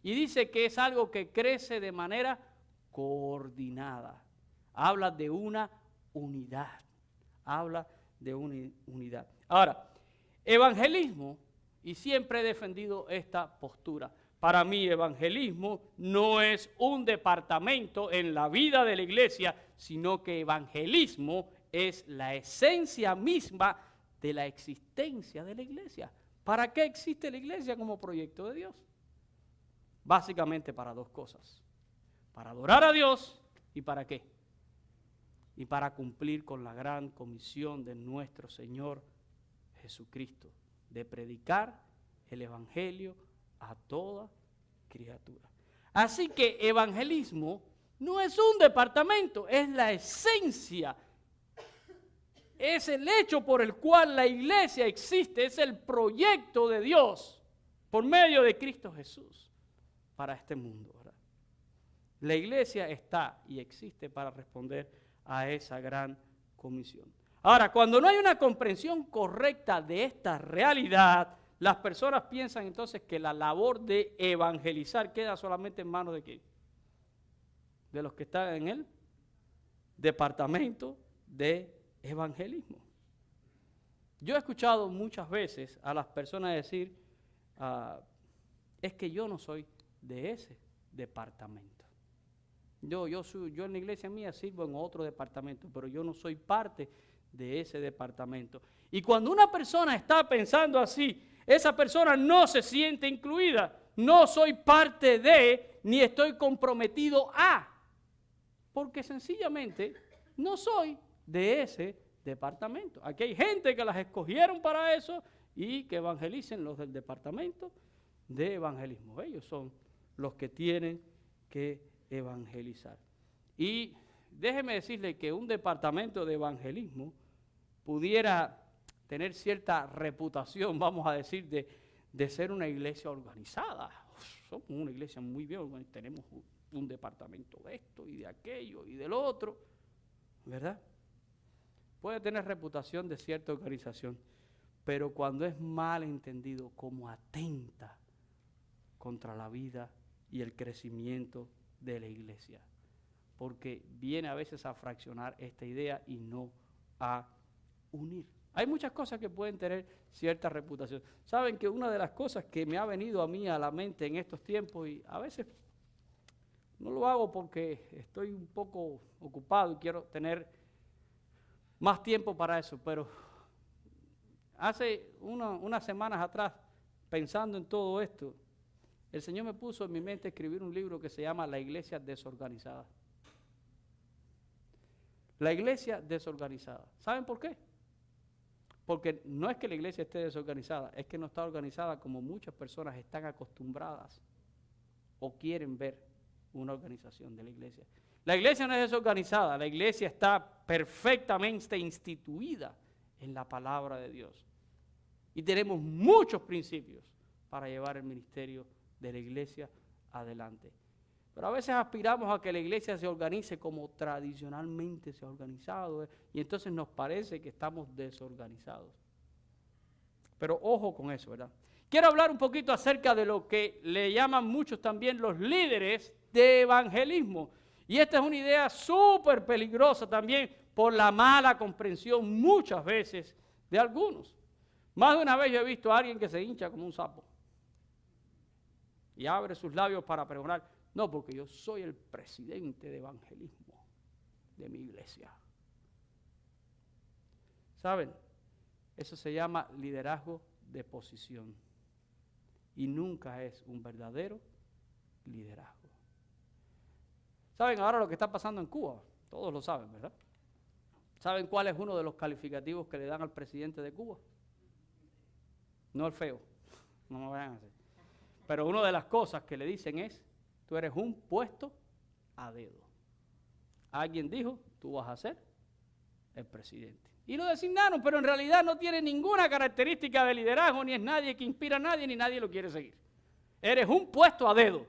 Y dice que es algo que crece de manera coordinada. Habla de una unidad. Habla de una unidad. Ahora, evangelismo, y siempre he defendido esta postura. Para mí, evangelismo no es un departamento en la vida de la iglesia, sino que evangelismo es la esencia misma de la existencia de la iglesia. ¿Para qué existe la iglesia como proyecto de Dios? Básicamente para dos cosas. Para adorar a Dios y ¿para qué? Y para cumplir con la gran comisión de nuestro Señor Jesucristo, de predicar el evangelio a toda criatura. Así que evangelismo no es un departamento, es la esencia. Es el hecho por el cual la iglesia existe, es el proyecto de Dios por medio de Cristo Jesús para este mundo, ¿verdad? La iglesia está y existe para responder a esa gran comisión. Ahora, cuando no hay una comprensión correcta de esta realidad, las personas piensan entonces que la labor de evangelizar queda solamente en manos de ¿quién? De los que están en el departamento de evangelismo. Yo he escuchado muchas veces a las personas decir, es que yo no soy de ese departamento. Yo en la iglesia mía sirvo en otro departamento, pero yo no soy parte de ese departamento. Y cuando una persona está pensando así, esa persona no se siente incluida. No soy parte de, ni estoy comprometido a, porque sencillamente no soy de ese departamento. Aquí hay gente que las escogieron para eso y que evangelicen los del departamento de evangelismo. Ellos son los que tienen que evangelizar. Y déjeme decirle que un departamento de evangelismo pudiera tener cierta reputación, vamos a decir, de ser una iglesia organizada. Somos una iglesia muy bien organizada, tenemos un departamento de esto y de aquello y del otro, ¿verdad? Puede tener reputación de cierta organización, pero cuando es mal entendido como atenta contra la vida y el crecimiento de la iglesia, porque viene a veces a fraccionar esta idea y no a unir. Hay muchas cosas que pueden tener cierta reputación. Saben que una de las cosas que me ha venido a mí a la mente en estos tiempos, y a veces no lo hago porque estoy un poco ocupado y quiero tener más tiempo para eso, pero hace unas semanas atrás, pensando en todo esto, el Señor me puso en mi mente escribir un libro que se llama La Iglesia Desorganizada. La iglesia desorganizada. ¿Saben por qué? Porque no es que la iglesia esté desorganizada, es que no está organizada como muchas personas están acostumbradas o quieren ver una organización de la iglesia. La iglesia no es desorganizada, la iglesia está perfectamente instituida en la palabra de Dios. Y tenemos muchos principios para llevar el ministerio de la iglesia adelante. Pero a veces aspiramos a que la iglesia se organice como tradicionalmente se ha organizado, y entonces nos parece que estamos desorganizados. Pero ojo con eso, ¿verdad? Quiero hablar un poquito acerca de lo que le llaman muchos también los líderes de evangelismo. Y esta es una idea súper peligrosa también por la mala comprensión muchas veces de algunos. Más de una vez yo he visto a alguien que se hincha como un sapo y abre sus labios para pregonar. No, porque yo soy el presidente de evangelismo de mi iglesia. ¿Saben? Eso se llama liderazgo de posición. Y nunca es un verdadero liderazgo. ¿Saben ahora lo que está pasando en Cuba? Todos lo saben, ¿verdad? ¿Saben cuál es uno de los calificativos que le dan al presidente de Cuba? No el feo, no me vayan a hacer. Pero una de las cosas que le dicen es, tú eres un puesto a dedo. Alguien dijo, tú vas a ser el presidente. Y lo designaron, pero en realidad no tiene ninguna característica de liderazgo, ni es nadie que inspira a nadie, ni nadie lo quiere seguir. Eres un puesto a dedo.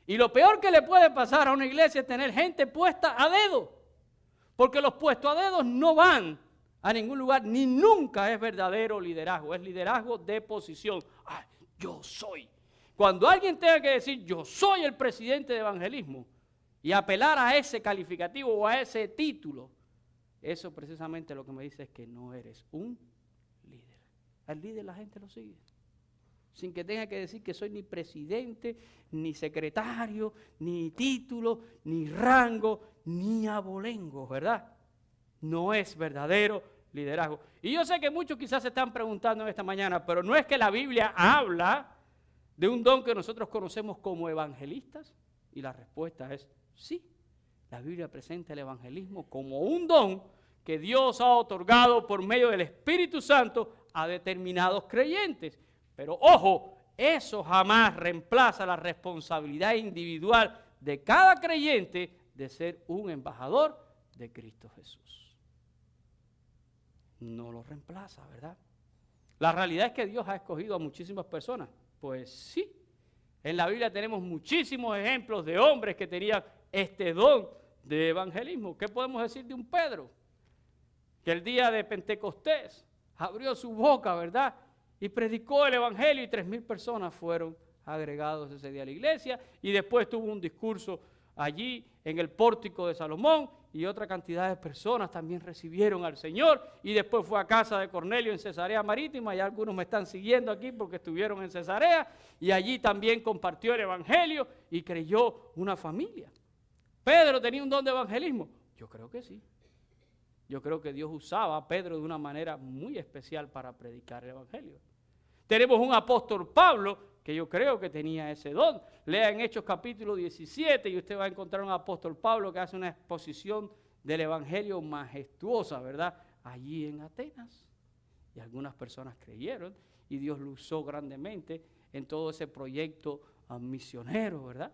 Y lo peor que le puede pasar a una iglesia es tener gente puesta a dedo. Porque los puestos a dedos no van a ningún lugar, ni nunca es verdadero liderazgo. Es liderazgo de posición. Ay, yo soy. Cuando alguien tenga que decir, yo soy el presidente de evangelismo, y apelar a ese calificativo o a ese título, eso precisamente lo que me dice es que no eres un líder. Al líder la gente lo sigue. Sin que tenga que decir que soy ni presidente, ni secretario, ni título, ni rango, ni abolengo, ¿verdad? No es verdadero liderazgo. Y yo sé que muchos quizás se están preguntando en esta mañana, pero no es que la Biblia habla de un don que nosotros conocemos como evangelistas. Y la respuesta es sí. La Biblia presenta el evangelismo como un don que Dios ha otorgado por medio del Espíritu Santo a determinados creyentes. Pero ojo, eso jamás reemplaza la responsabilidad individual de cada creyente de ser un embajador de Cristo Jesús. No lo reemplaza, ¿verdad? La realidad es que Dios ha escogido a muchísimas personas. Pues sí, en la Biblia tenemos muchísimos ejemplos de hombres que tenían este don de evangelismo. ¿Qué podemos decir de un Pedro? Que el día de Pentecostés abrió su boca, ¿verdad? Y predicó el evangelio y 3,000 personas fueron agregados ese día a la iglesia. Y después tuvo un discurso allí en el pórtico de Salomón y otra cantidad de personas también recibieron al Señor. Y después fue a casa de Cornelio en Cesarea Marítima, y algunos me están siguiendo aquí porque estuvieron en Cesarea, y allí también compartió el evangelio y creyó una familia. ¿Pedro tenía un don de evangelismo? Yo creo que sí. Yo creo que Dios usaba a Pedro de una manera muy especial para predicar el evangelio. Tenemos un apóstol Pablo que yo creo que tenía ese don. Lea en Hechos capítulo 17 y usted va a encontrar un apóstol Pablo que hace una exposición del evangelio majestuosa, ¿verdad? Allí en Atenas. Y algunas personas creyeron y Dios lo usó grandemente en todo ese proyecto misionero, ¿verdad?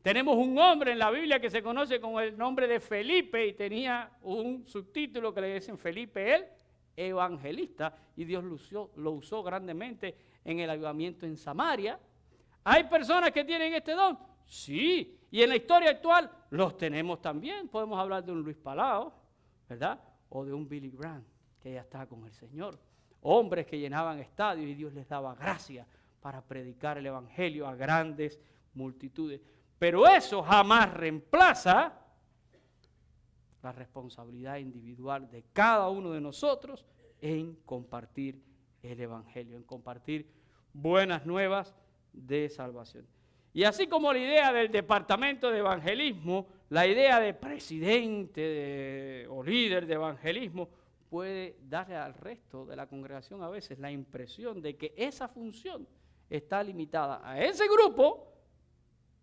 Tenemos un hombre en la Biblia que se conoce con el nombre de Felipe y tenía un subtítulo que le dicen Felipe el evangelista, y Dios lo usó grandemente en el avivamiento en Samaria. ¿Hay personas que tienen este don? Sí, y en la historia actual los tenemos también. Podemos hablar de un Luis Palau, ¿verdad? O de un Billy Graham, que ya está con el Señor. Hombres que llenaban estadios y Dios les daba gracia para predicar el evangelio a grandes multitudes. Pero eso jamás reemplaza la responsabilidad individual de cada uno de nosotros en compartir el evangelio, en compartir buenas nuevas de salvación. Y así como la idea del departamento de evangelismo, la idea de presidente o líder de evangelismo puede darle al resto de la congregación a veces la impresión de que esa función está limitada a ese grupo,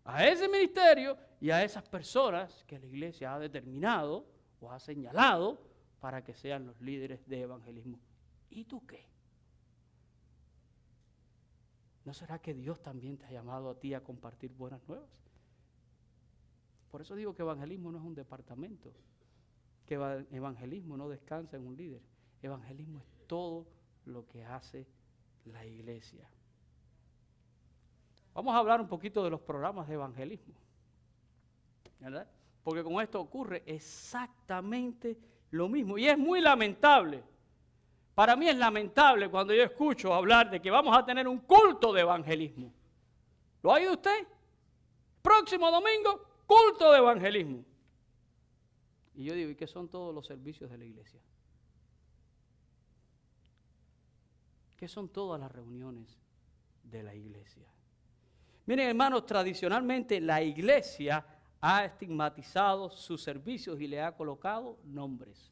a ese ministerio y a esas personas que la iglesia ha determinado o ha señalado para que sean los líderes de evangelismo. ¿Y tú qué? ¿No será que Dios también te ha llamado a ti a compartir buenas nuevas? Por eso digo que evangelismo no es un departamento, que evangelismo no descansa en un líder. Evangelismo es todo lo que hace la iglesia. Vamos a hablar un poquito de los programas de evangelismo, ¿verdad? Porque con esto ocurre exactamente lo mismo. Y es muy lamentable. Para mí es lamentable cuando yo escucho hablar de que vamos a tener un culto de evangelismo. ¿Lo ha oído usted? Próximo domingo, culto de evangelismo. Y yo digo, ¿y qué son todos los servicios de la iglesia? ¿Qué son todas las reuniones de la iglesia? Miren, hermanos, tradicionalmente la iglesia ha estigmatizado sus servicios y le ha colocado nombres.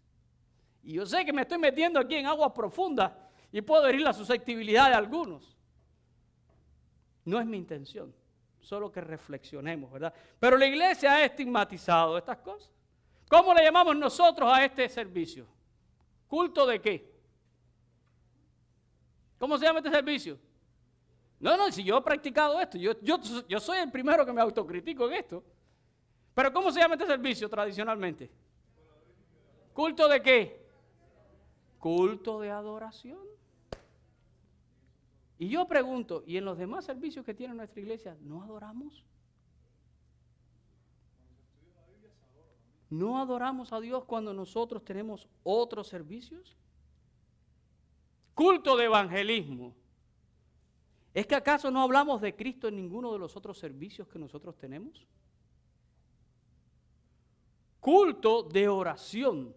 Y yo sé que me estoy metiendo aquí en aguas profundas y puedo herir la susceptibilidad de algunos. No es mi intención, solo que reflexionemos, ¿verdad? Pero la iglesia ha estigmatizado estas cosas. ¿Cómo le llamamos nosotros a este servicio? ¿Culto de qué? ¿Cómo se llama este servicio? No, si yo he practicado esto, yo soy el primero que me autocritico en esto. Pero ¿cómo se llama este servicio tradicionalmente? ¿Culto de qué? Culto de adoración. Y yo pregunto, ¿y en los demás servicios que tiene nuestra iglesia, no adoramos? ¿No adoramos a Dios cuando nosotros tenemos otros servicios? Culto de evangelismo. ¿Es que acaso no hablamos de Cristo en ninguno de los otros servicios que nosotros tenemos? Culto de oración.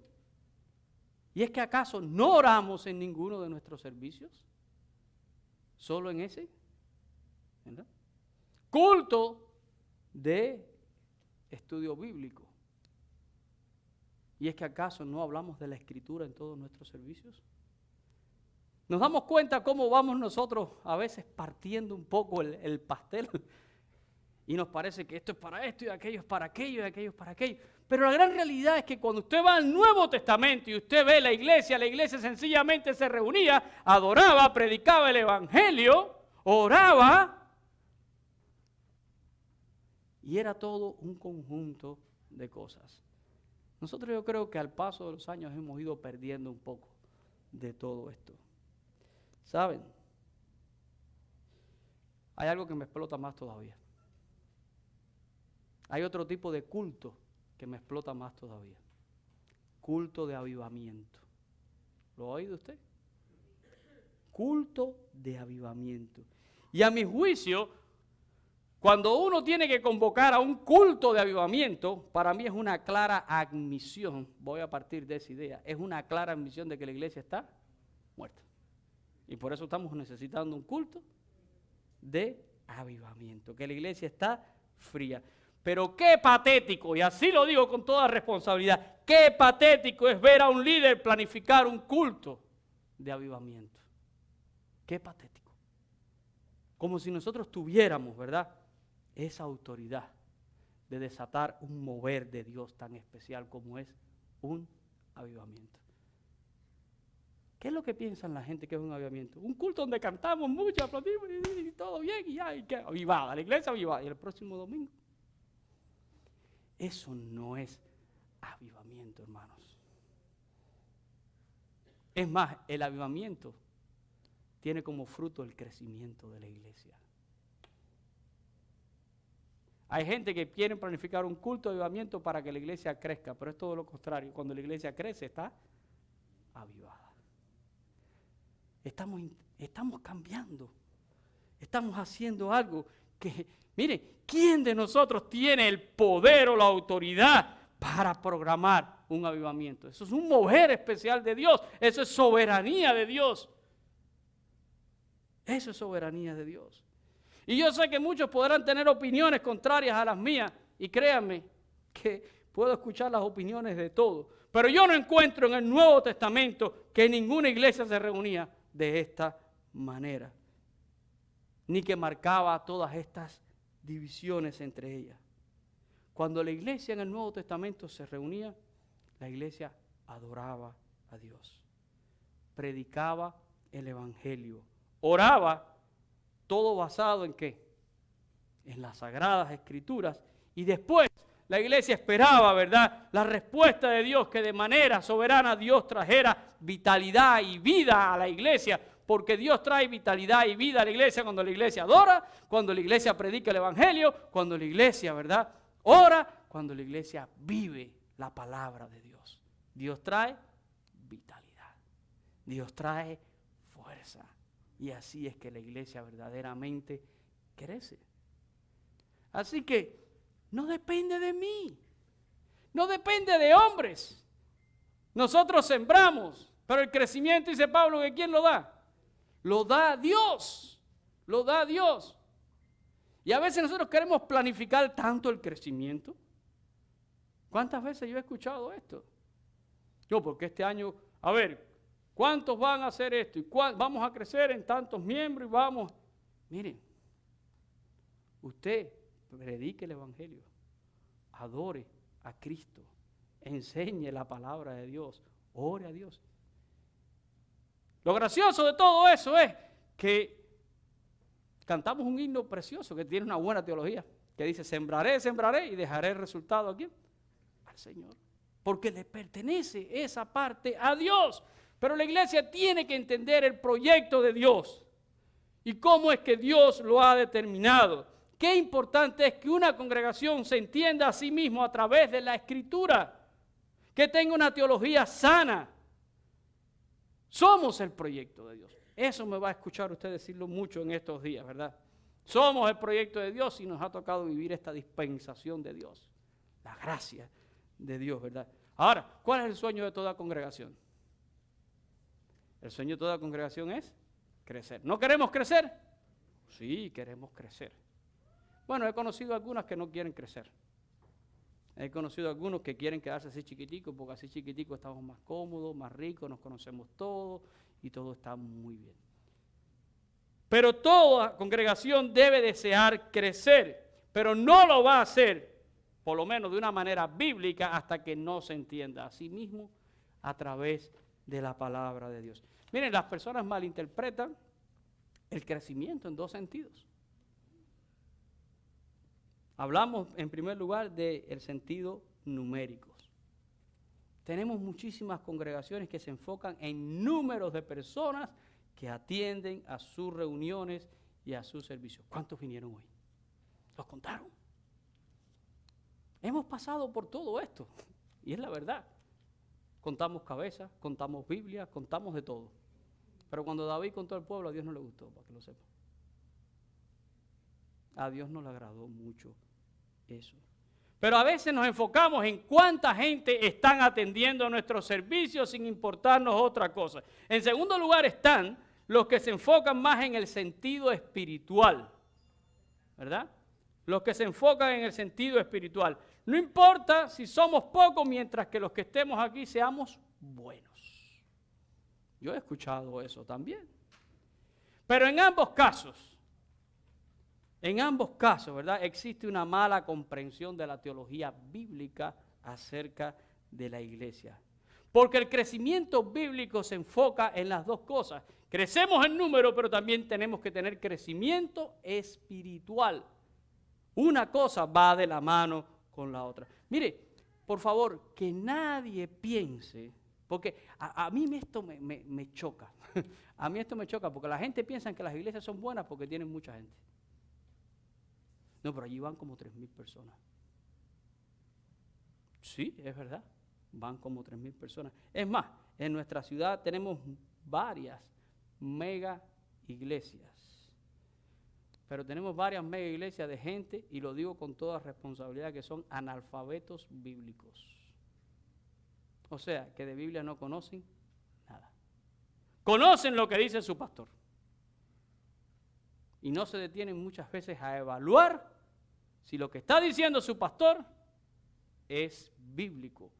¿Y es que acaso no oramos en ninguno de nuestros servicios? ¿Solo en ese? ¿Verdad? Culto de estudio bíblico. ¿Y es que acaso no hablamos de la Escritura en todos nuestros servicios? Nos damos cuenta cómo vamos nosotros a veces partiendo un poco el pastel y nos parece que esto es para esto y aquello es para aquello y aquello es para aquello. Pero la gran realidad es que cuando usted va al Nuevo Testamento y usted ve la iglesia sencillamente se reunía, adoraba, predicaba el Evangelio, oraba y era todo un conjunto de cosas. Nosotros yo creo que al paso de los años hemos ido perdiendo un poco de todo esto. ¿Saben? Hay algo que me explota más todavía. Hay otro tipo de culto que me explota más todavía. Culto de avivamiento. ¿Lo ha oído usted? Culto de avivamiento. Y a mi juicio, cuando uno tiene que convocar a un culto de avivamiento, para mí es una clara admisión, voy a partir de esa idea, es una clara admisión de que la iglesia está muerta. Y por eso estamos necesitando un culto de avivamiento, que la iglesia está fría. Pero qué patético, y así lo digo con toda responsabilidad, qué patético es ver a un líder planificar un culto de avivamiento. Qué patético. Como si nosotros tuviéramos, ¿verdad?, esa autoridad de desatar un mover de Dios tan especial como es un avivamiento. ¿Qué es lo que piensan la gente que es un avivamiento? Un culto donde cantamos mucho, aplaudimos y todo bien y ya, y que avivada, la iglesia avivada. Y el próximo domingo. Eso no es avivamiento, hermanos. Es más, el avivamiento tiene como fruto el crecimiento de la iglesia. Hay gente que quiere planificar un culto de avivamiento para que la iglesia crezca, pero es todo lo contrario. Cuando la iglesia crece, está avivada. Estamos cambiando. Estamos haciendo algo que, mire, ¿quién de nosotros tiene el poder o la autoridad para programar un avivamiento? Eso es un mover especial de Dios. Eso es soberanía de Dios. Eso es soberanía de Dios. Y yo sé que muchos podrán tener opiniones contrarias a las mías. Y créanme que puedo escuchar las opiniones de todos. Pero yo no encuentro en el Nuevo Testamento que ninguna iglesia se reunía de esta manera. Ni que marcaba todas estas divisiones entre ellas. Cuando la iglesia en el Nuevo Testamento se reunía, la iglesia adoraba a Dios. Predicaba el Evangelio. Oraba, todo basado en ¿qué? En las Sagradas Escrituras. Y después la iglesia esperaba, ¿verdad?, la respuesta de Dios, que de manera soberana Dios trajera vitalidad y vida a la iglesia. Porque Dios trae vitalidad y vida a la iglesia cuando la iglesia adora, cuando la iglesia predica el Evangelio, cuando la iglesia, ¿verdad?, ora, cuando la iglesia vive la palabra de Dios. Dios trae vitalidad. Dios trae fuerza. Y así es que la iglesia verdaderamente crece. Así que no depende de mí. No depende de hombres. Nosotros sembramos, pero el crecimiento, dice Pablo, ¿que quién lo da? Lo da Dios. Lo da Dios. Y a veces nosotros queremos planificar tanto el crecimiento. ¿Cuántas veces yo he escuchado esto? Yo, porque este año, a ver, ¿cuántos van a hacer esto? ¿Y vamos a crecer en tantos miembros? Y vamos. Miren, usted predique el Evangelio, adore a Cristo enseñe la palabra de Dios, ore a Dios. Lo gracioso de todo eso es que cantamos un himno precioso que tiene una buena teología, que dice, sembraré, sembraré y dejaré el resultado ¿a quién? Al Señor. Porque le pertenece esa parte a Dios. Pero la iglesia tiene que entender el proyecto de Dios y cómo es que Dios lo ha determinado. Qué importante es que una congregación se entienda a sí mismo a través de la Escritura, que tenga una teología sana. Somos el proyecto de Dios. Eso me va a escuchar usted decirlo mucho en estos días, ¿verdad? Somos el proyecto de Dios y nos ha tocado vivir esta dispensación de Dios. La gracia de Dios, ¿verdad? Ahora, ¿cuál es el sueño de toda congregación? El sueño de toda congregación es crecer. ¿No queremos crecer? Sí, queremos crecer. Bueno, he conocido algunas que no quieren crecer. He conocido algunos que quieren quedarse así chiquiticos, porque así chiquiticos estamos más cómodos, más ricos, nos conocemos todos y todo está muy bien. Pero toda congregación debe desear crecer, pero no lo va a hacer, por lo menos de una manera bíblica, hasta que no se entienda a sí mismo a través de la palabra de Dios. Miren, las personas malinterpretan el crecimiento en dos sentidos. Hablamos en primer lugar del sentido numérico. Tenemos muchísimas congregaciones que se enfocan en números de personas que atienden a sus reuniones y a sus servicios. ¿Cuántos vinieron hoy? ¿Los contaron? Hemos pasado por todo esto y es la verdad. Contamos cabezas, contamos Biblia, contamos de todo. Pero cuando David contó al pueblo, a Dios no le gustó, para que lo sepan. A Dios no le agradó mucho eso. Pero a veces nos enfocamos en cuánta gente están atendiendo a nuestros servicios sin importarnos otra cosa. En segundo lugar están los que se enfocan más en el sentido espiritual, ¿verdad? Los que se enfocan en el sentido espiritual. No importa si somos pocos mientras que los que estemos aquí seamos buenos. Yo he escuchado eso también. Pero en ambos casos, ¿verdad? Existe una mala comprensión de la teología bíblica acerca de la iglesia. Porque el crecimiento bíblico se enfoca en las dos cosas. Crecemos en número, pero también tenemos que tener crecimiento espiritual. Una cosa va de la mano con la otra. Mire, por favor, que nadie piense, porque a mí esto me choca. A mí esto me choca porque la gente piensa que las iglesias son buenas porque tienen mucha gente. No, pero allí van como 3,000 personas. Sí, es verdad, van como 3,000 personas. Es más, en nuestra ciudad tenemos varias mega iglesias. Pero tenemos varias mega iglesias de gente, y lo digo con toda responsabilidad, que son analfabetos bíblicos. O sea, que de Biblia no conocen nada. Conocen lo que dice su pastor. Y no se detienen muchas veces a evaluar si lo que está diciendo su pastor es bíblico,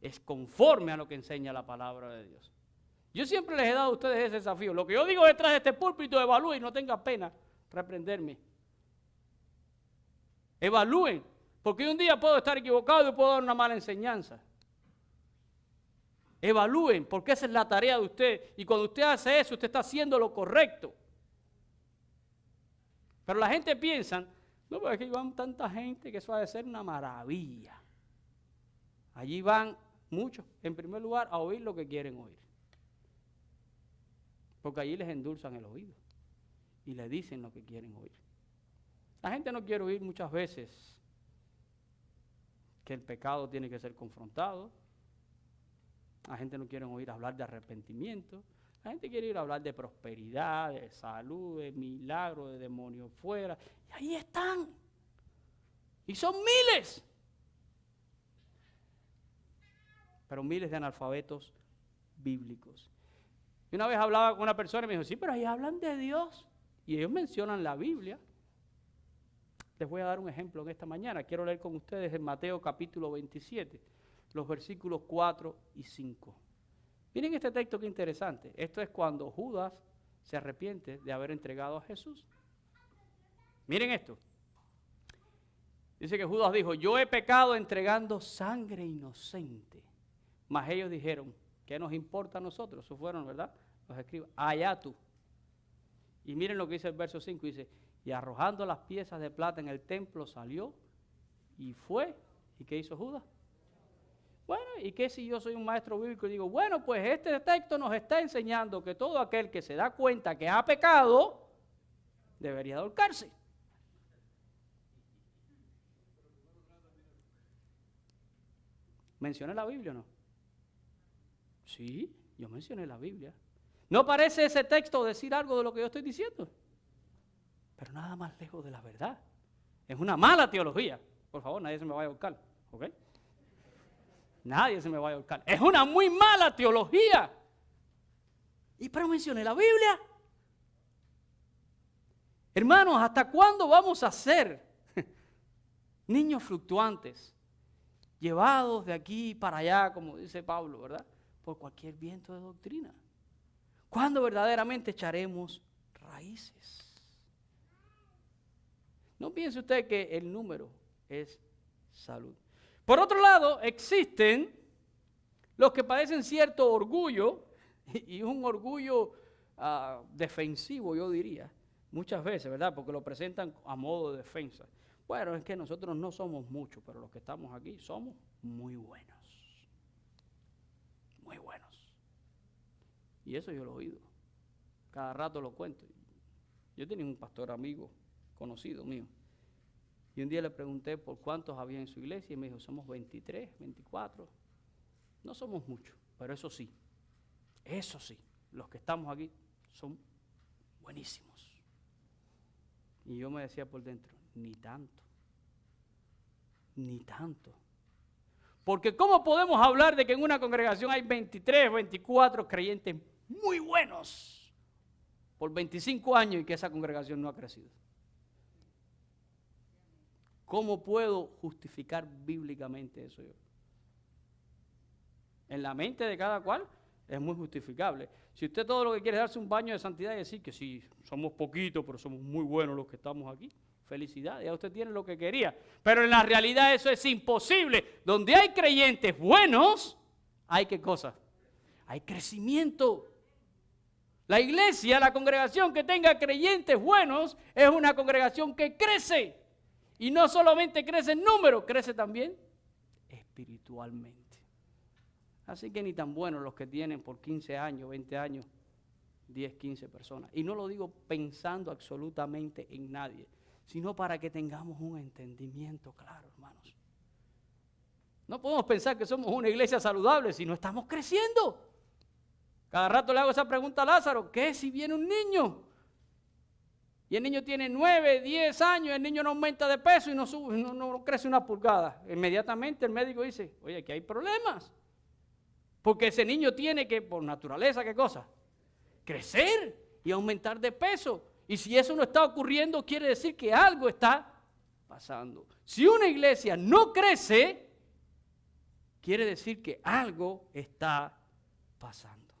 es conforme a lo que enseña la palabra de Dios. Yo siempre les he dado a ustedes ese desafío. Lo que yo digo detrás de este púlpito, evalúen y no tenga pena reprenderme. Evalúen, porque un día puedo estar equivocado y puedo dar una mala enseñanza. Evalúen, porque esa es la tarea de usted. Y cuando usted hace eso, usted está haciendo lo correcto. Pero la gente piensa, no, porque aquí van tanta gente que eso va a ser una maravilla. Allí van muchos, en primer lugar, a oír lo que quieren oír. Porque allí les endulzan el oído y les dicen lo que quieren oír. La gente no quiere oír muchas veces que el pecado tiene que ser confrontado. La gente no quiere oír hablar de arrepentimiento. La gente quiere ir a hablar de prosperidad, de salud, de milagros, de demonios fuera. Y ahí están. Y son miles. Pero miles de analfabetos bíblicos. Y una vez hablaba con una persona y me dijo, sí, pero ahí hablan de Dios. Y ellos mencionan la Biblia. Les voy a dar un ejemplo en esta mañana. Quiero leer con ustedes en Mateo capítulo 27, los versículos 4 y 5. Miren este texto que interesante. Esto es cuando Judas se arrepiente de haber entregado a Jesús. Miren esto. Dice que Judas dijo, yo he pecado entregando sangre inocente. Mas ellos dijeron, ¿qué nos importa a nosotros? Eso fueron, ¿verdad? Los escribas. Allá tú. Y miren lo que dice el verso 5, dice, y arrojando las piezas de plata en el templo salió y fue. ¿Y qué hizo Judas? Bueno, ¿y qué si yo soy un maestro bíblico y digo, bueno, pues este texto nos está enseñando que todo aquel que se da cuenta que ha pecado, debería ahorcarse? ¿Mencioné la Biblia o no? Sí, yo mencioné la Biblia. ¿No parece ese texto decir algo de lo que yo estoy diciendo? Pero nada más lejos de la verdad. Es una mala teología. Por favor, nadie se me vaya a ahorcar, ¿ok? Nadie se me vaya a ahorcar. Es una muy mala teología. ¿Y pero mencioné la Biblia? Hermanos, ¿hasta cuándo vamos a ser niños fluctuantes? Llevados de aquí para allá, como dice Pablo, ¿verdad? Por cualquier viento de doctrina. ¿Cuándo verdaderamente echaremos raíces? No piense usted que el número es salud. Por otro lado, existen los que padecen cierto orgullo, y un orgullo defensivo, yo diría, muchas veces, ¿verdad? Porque lo presentan a modo de defensa. Bueno, es que nosotros no somos muchos, pero los que estamos aquí somos muy buenos. Muy buenos. Y eso yo lo he oído. Cada rato lo cuento. Yo tenía un pastor amigo, conocido mío. Y un día le pregunté por cuántos había en su iglesia y me dijo, somos 23, 24. No somos muchos, pero eso sí, los que estamos aquí son buenísimos. Y yo me decía por dentro, ni tanto. Porque ¿cómo podemos hablar de que en una congregación hay 23, 24 creyentes muy buenos por 25 años y que esa congregación no ha crecido? ¿Cómo puedo justificar bíblicamente eso yo? En la mente de cada cual es muy justificable. Si usted todo lo que quiere es darse un baño de santidad y decir que sí, somos poquitos, pero somos muy buenos los que estamos aquí, felicidades, ya usted tiene lo que quería. Pero en la realidad eso es imposible. Donde hay creyentes buenos, ¿hay qué cosa? Hay crecimiento. La iglesia, la congregación que tenga creyentes buenos, es una congregación que crece. Y no solamente crece en número, crece también espiritualmente. Así que ni tan buenos los que tienen por 15 años, 20 años, 10, 15 personas. Y no lo digo pensando absolutamente en nadie, sino para que tengamos un entendimiento claro, hermanos. No podemos pensar que somos una iglesia saludable si no estamos creciendo. Cada rato le hago esa pregunta a Lázaro, ¿qué si viene un niño? Y el niño tiene 9, 10 años, el niño no aumenta de peso y no crece una pulgada. Inmediatamente el médico dice, oye, aquí hay problemas. Porque ese niño tiene que, por naturaleza, ¿qué cosa? Crecer y aumentar de peso. Y si eso no está ocurriendo, quiere decir que algo está pasando. Si una iglesia no crece, quiere decir que algo está pasando.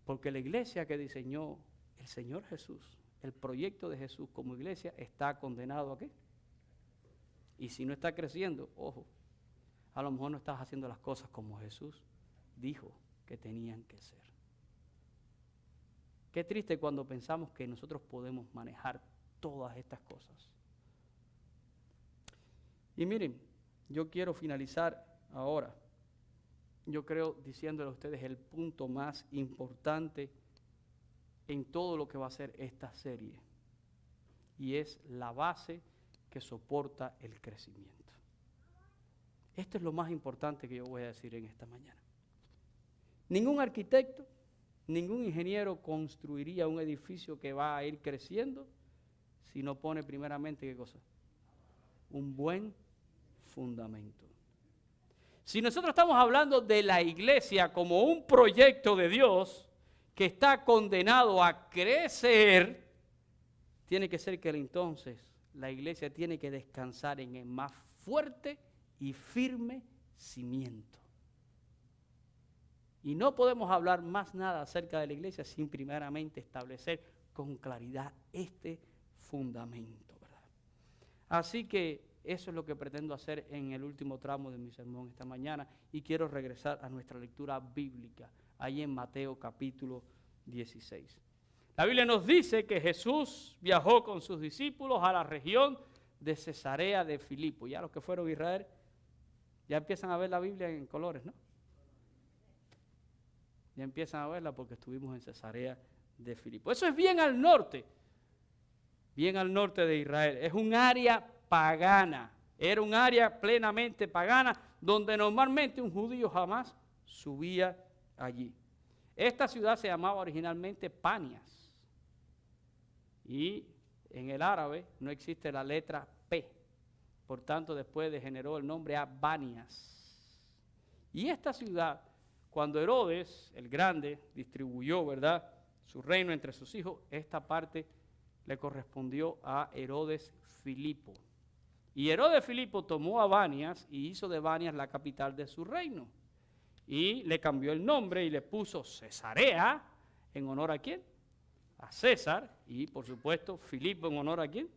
Porque la iglesia que diseñó el Señor Jesús, el proyecto de Jesús como iglesia, está condenado ¿a qué? Y si no está creciendo, ojo, a lo mejor no estás haciendo las cosas como Jesús dijo que tenían que ser. Qué triste cuando pensamos que nosotros podemos manejar todas estas cosas. Y miren, yo quiero finalizar ahora, yo creo, diciéndole a ustedes el punto más importante en todo lo que va a ser esta serie. Y es la base que soporta el crecimiento. Esto es lo más importante que yo voy a decir en esta mañana. Ningún arquitecto, ningún ingeniero construiría un edificio que va a ir creciendo si no pone primeramente, ¿qué cosa? Un buen fundamento. Si nosotros estamos hablando de la iglesia como un proyecto de Dios que está condenado a crecer, tiene que ser que entonces la iglesia tiene que descansar en el más fuerte y firme cimiento. Y no podemos hablar más nada acerca de la iglesia sin primeramente establecer con claridad este fundamento, ¿verdad? Así que eso es lo que pretendo hacer en el último tramo de mi sermón esta mañana y quiero regresar a nuestra lectura bíblica, ahí en Mateo capítulo 16. La Biblia nos dice que Jesús viajó con sus discípulos a la región de Cesarea de Filipo. Ya los que fueron a Israel ya empiezan a ver la Biblia en colores, ¿no? Ya empiezan a verla porque estuvimos en Cesarea de Filipo. Eso es bien al norte de Israel. Es un área pagana. Era un área plenamente pagana donde normalmente un judío jamás subía allí. Esta ciudad se llamaba originalmente Panias. Y en el árabe no existe la letra P. Por tanto, después degeneró el nombre a Banias. Y esta ciudad, cuando Herodes, el Grande, distribuyó, ¿verdad?, su reino entre sus hijos, esta parte le correspondió a Herodes Filipo. Y Herodes Filipo tomó a Banias y hizo de Banias la capital de su reino. Y le cambió el nombre y le puso Cesarea, ¿en honor a quién? A César. Y por supuesto, Filipo, ¿en honor a quién?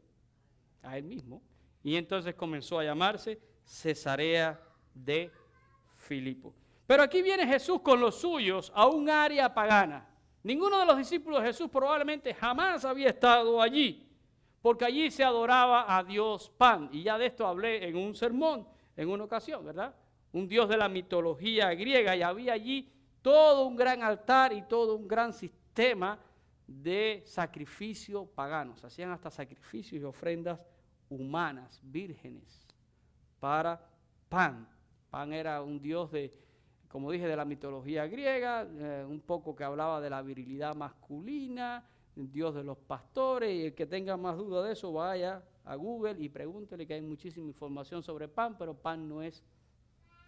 A él mismo. Y entonces comenzó a llamarse Cesarea de Filipo. Pero aquí viene Jesús con los suyos a un área pagana. Ninguno de los discípulos de Jesús probablemente jamás había estado allí, porque allí se adoraba a Dios Pan. Y ya de esto hablé en un sermón, en una ocasión, ¿verdad? Un dios de la mitología griega, y había allí todo un gran altar y todo un gran sistema de sacrificio paganos. Hacían hasta sacrificios y ofrendas humanas, vírgenes, para Pan. Pan era un dios como dije, de la mitología griega, un poco que hablaba de la virilidad masculina, el dios de los pastores, y el que tenga más duda de eso vaya a Google y pregúntele, que hay muchísima información sobre Pan, pero Pan no es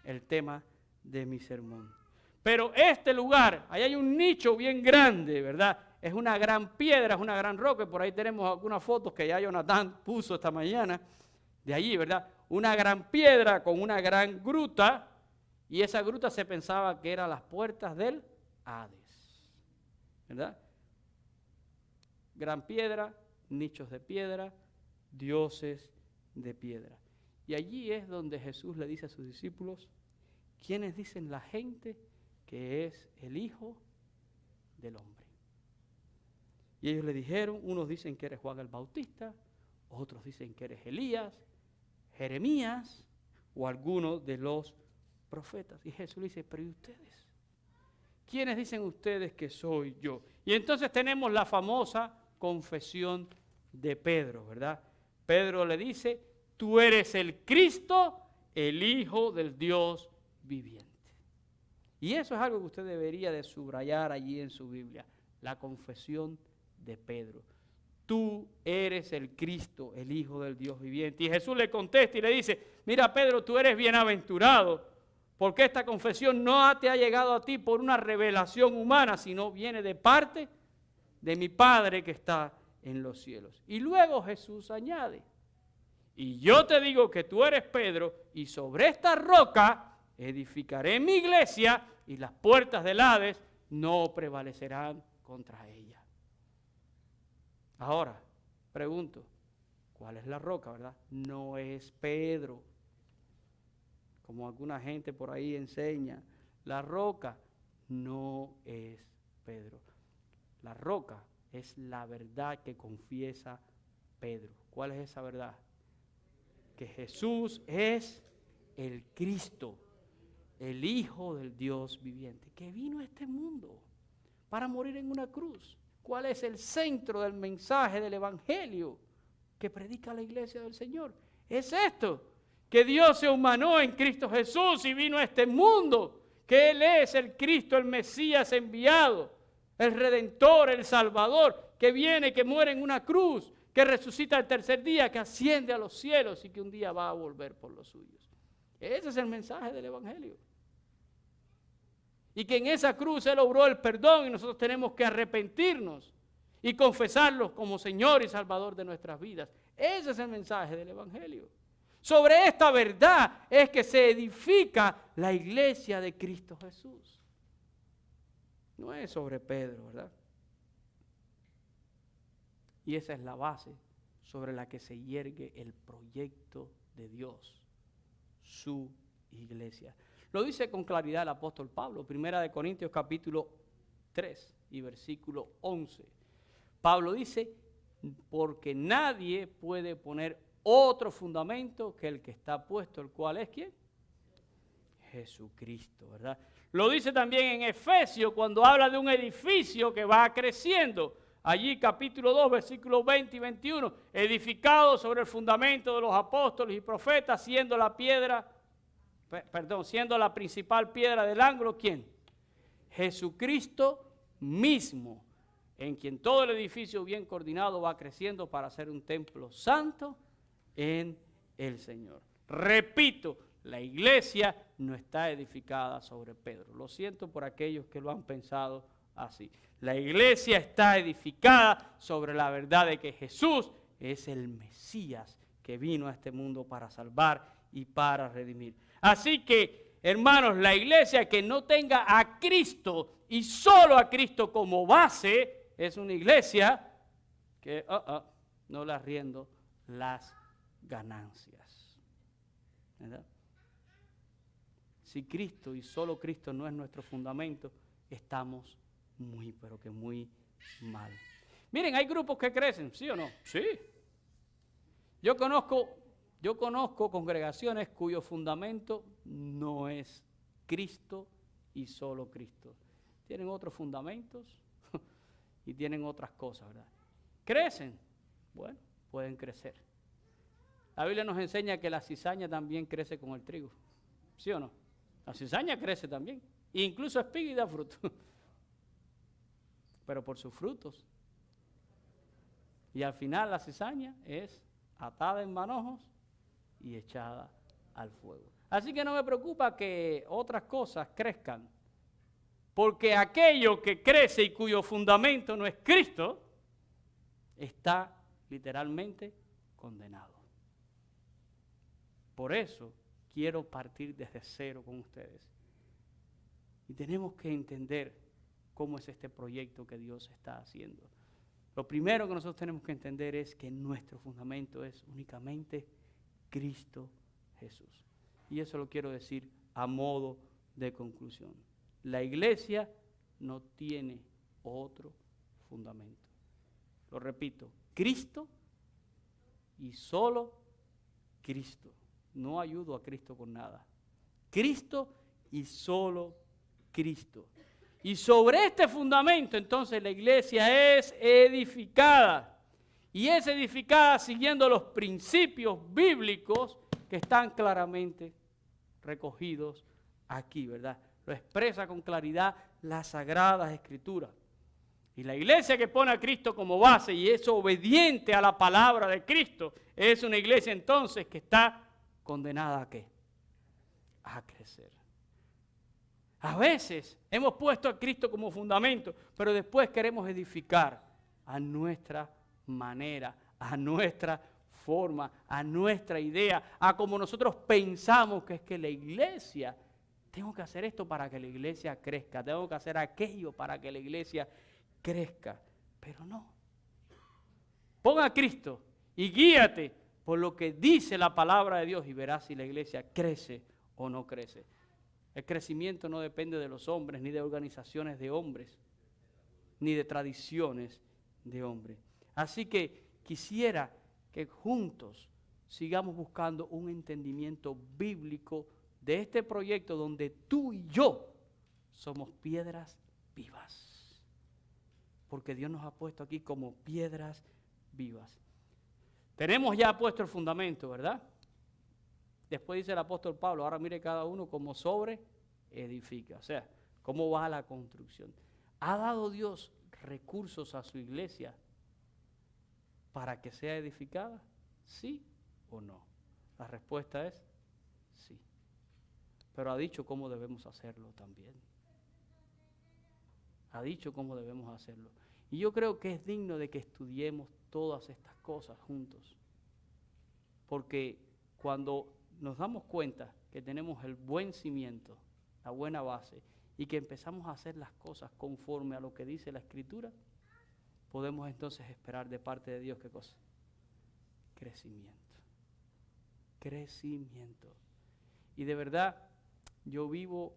el tema de mi sermón. Pero este lugar, ahí hay un nicho bien grande, ¿verdad? Es una gran piedra, es una gran roca, por ahí tenemos algunas fotos que ya Jonathan puso esta mañana, de allí, ¿verdad? Una gran piedra con una gran gruta, y esa gruta se pensaba que eran las puertas del Hades, ¿verdad? Gran piedra, nichos de piedra, dioses de piedra. Y allí es donde Jesús le dice a sus discípulos, ¿quiénes dicen la gente que es el Hijo del Hombre? Y ellos le dijeron, unos dicen que eres Juan el Bautista, otros dicen que eres Elías, Jeremías o alguno de los profetas. Y Jesús le dice, pero ¿y ustedes? ¿Quiénes dicen ustedes que soy yo? Y entonces tenemos la famosa confesión de Pedro, ¿verdad? Pedro le dice, tú eres el Cristo, el Hijo del Dios viviente. Y eso es algo que usted debería de subrayar allí en su Biblia, la confesión de Pedro. Tú eres el Cristo, el Hijo del Dios viviente. Y Jesús le contesta y le dice, mira Pedro, tú eres bienaventurado, porque esta confesión no te ha llegado a ti por una revelación humana, sino viene de parte de mi Padre que está en los cielos. Y luego Jesús añade, y yo te digo que tú eres Pedro, y sobre esta roca edificaré mi iglesia, y las puertas del Hades no prevalecerán contra ella. Ahora, pregunto, ¿cuál es la roca, verdad? No es Pedro, como alguna gente por ahí enseña. La roca no es Pedro. La roca es la verdad que confiesa Pedro. ¿Cuál es esa verdad? Que Jesús es el Cristo, el Hijo del Dios viviente, que vino a este mundo para morir en una cruz. ¿Cuál es el centro del mensaje del Evangelio que predica la iglesia del Señor? Es esto, que Dios se humanó en Cristo Jesús y vino a este mundo, que Él es el Cristo, el Mesías enviado, el Redentor, el Salvador, que viene, que muere en una cruz, que resucita el tercer día, que asciende a los cielos y que un día va a volver por los suyos. Ese es el mensaje del Evangelio. Y que en esa cruz Él obró el perdón y nosotros tenemos que arrepentirnos y confesarlo como Señor y Salvador de nuestras vidas. Ese es el mensaje del Evangelio. Sobre esta verdad es que se edifica la iglesia de Cristo Jesús. No es sobre Pedro, ¿verdad? Y esa es la base sobre la que se yergue el proyecto de Dios, su iglesia. Lo dice con claridad el apóstol Pablo, 1 Corintios capítulo 3 y versículo 11. Pablo dice, porque nadie puede poner otro fundamento que el que está puesto, el cual es ¿quién? Jesucristo, ¿verdad? Lo dice también en Efesios cuando habla de un edificio que va creciendo. Allí capítulo 2, versículos 20 y 21, edificado sobre el fundamento de los apóstoles y profetas, siendo la principal piedra del ángulo, ¿quién? Jesucristo mismo, en quien todo el edificio bien coordinado va creciendo para ser un templo santo en el Señor. Repito, la iglesia no está edificada sobre Pedro. Lo siento por aquellos que lo han pensado así. La iglesia está edificada sobre la verdad de que Jesús es el Mesías que vino a este mundo para salvar y para redimir. Así que, hermanos, la iglesia que no tenga a Cristo y solo a Cristo como base es una iglesia que no le arriendo las ganancias. ¿Verdad? Si Cristo y solo Cristo no es nuestro fundamento, estamos muy, pero que muy mal. Miren, hay grupos que crecen, ¿sí o no? Sí. Yo conozco congregaciones cuyo fundamento no es Cristo y solo Cristo. Tienen otros fundamentos y tienen otras cosas, ¿verdad? ¿Crecen? Bueno, pueden crecer. La Biblia nos enseña que la cizaña también crece con el trigo, ¿sí o no? La cizaña crece también, incluso espiga y da fruto. Pero por sus frutos. Y al final la cizaña es atada en manojos y echada al fuego. Así que no me preocupa que otras cosas crezcan, porque aquello que crece y cuyo fundamento no es Cristo, está literalmente condenado. Por eso quiero partir desde cero con ustedes. Y tenemos que entender cómo es este proyecto que Dios está haciendo. Lo primero que nosotros tenemos que entender es que nuestro fundamento es únicamente Cristo Jesús. Y eso lo quiero decir a modo de conclusión. La iglesia no tiene otro fundamento. Lo repito, Cristo y solo Cristo. No ayudo a Cristo con nada. Cristo y solo Cristo. Y sobre este fundamento, entonces, la iglesia es edificada. Y es edificada siguiendo los principios bíblicos que están claramente recogidos aquí, ¿verdad? Lo expresa con claridad las Sagradas Escrituras. Y la iglesia que pone a Cristo como base y es obediente a la palabra de Cristo, es una iglesia entonces que está condenada ¿a qué? A crecer. A veces hemos puesto a Cristo como fundamento, pero después queremos edificar a nuestra manera, a nuestra forma, a nuestra idea, a como nosotros pensamos que es que la iglesia, tengo que hacer esto para que la iglesia crezca, tengo que hacer aquello para que la iglesia crezca, pero no. Pon a Cristo y guíate por lo que dice la palabra de Dios y verás si la iglesia crece o no crece. El crecimiento no depende de los hombres, ni de organizaciones de hombres, ni de tradiciones de hombres. Así que quisiera que juntos sigamos buscando un entendimiento bíblico de este proyecto donde tú y yo somos piedras vivas. Porque Dios nos ha puesto aquí como piedras vivas. Tenemos ya puesto el fundamento, ¿verdad? Después dice el apóstol Pablo, ahora mire cada uno como sobre edifica. O sea, cómo va la construcción. ¿Ha dado Dios recursos a su iglesia para que sea edificada? ¿Sí o no? La respuesta es sí. Pero ha dicho cómo debemos hacerlo también. Ha dicho cómo debemos hacerlo. Y yo creo que es digno de que estudiemos todas estas cosas juntos. Porque cuando nos damos cuenta que tenemos el buen cimiento, la buena base, y que empezamos a hacer las cosas conforme a lo que dice la Escritura, podemos entonces esperar de parte de Dios, ¿qué cosa? crecimiento. Crecimiento. Y de verdad, yo vivo,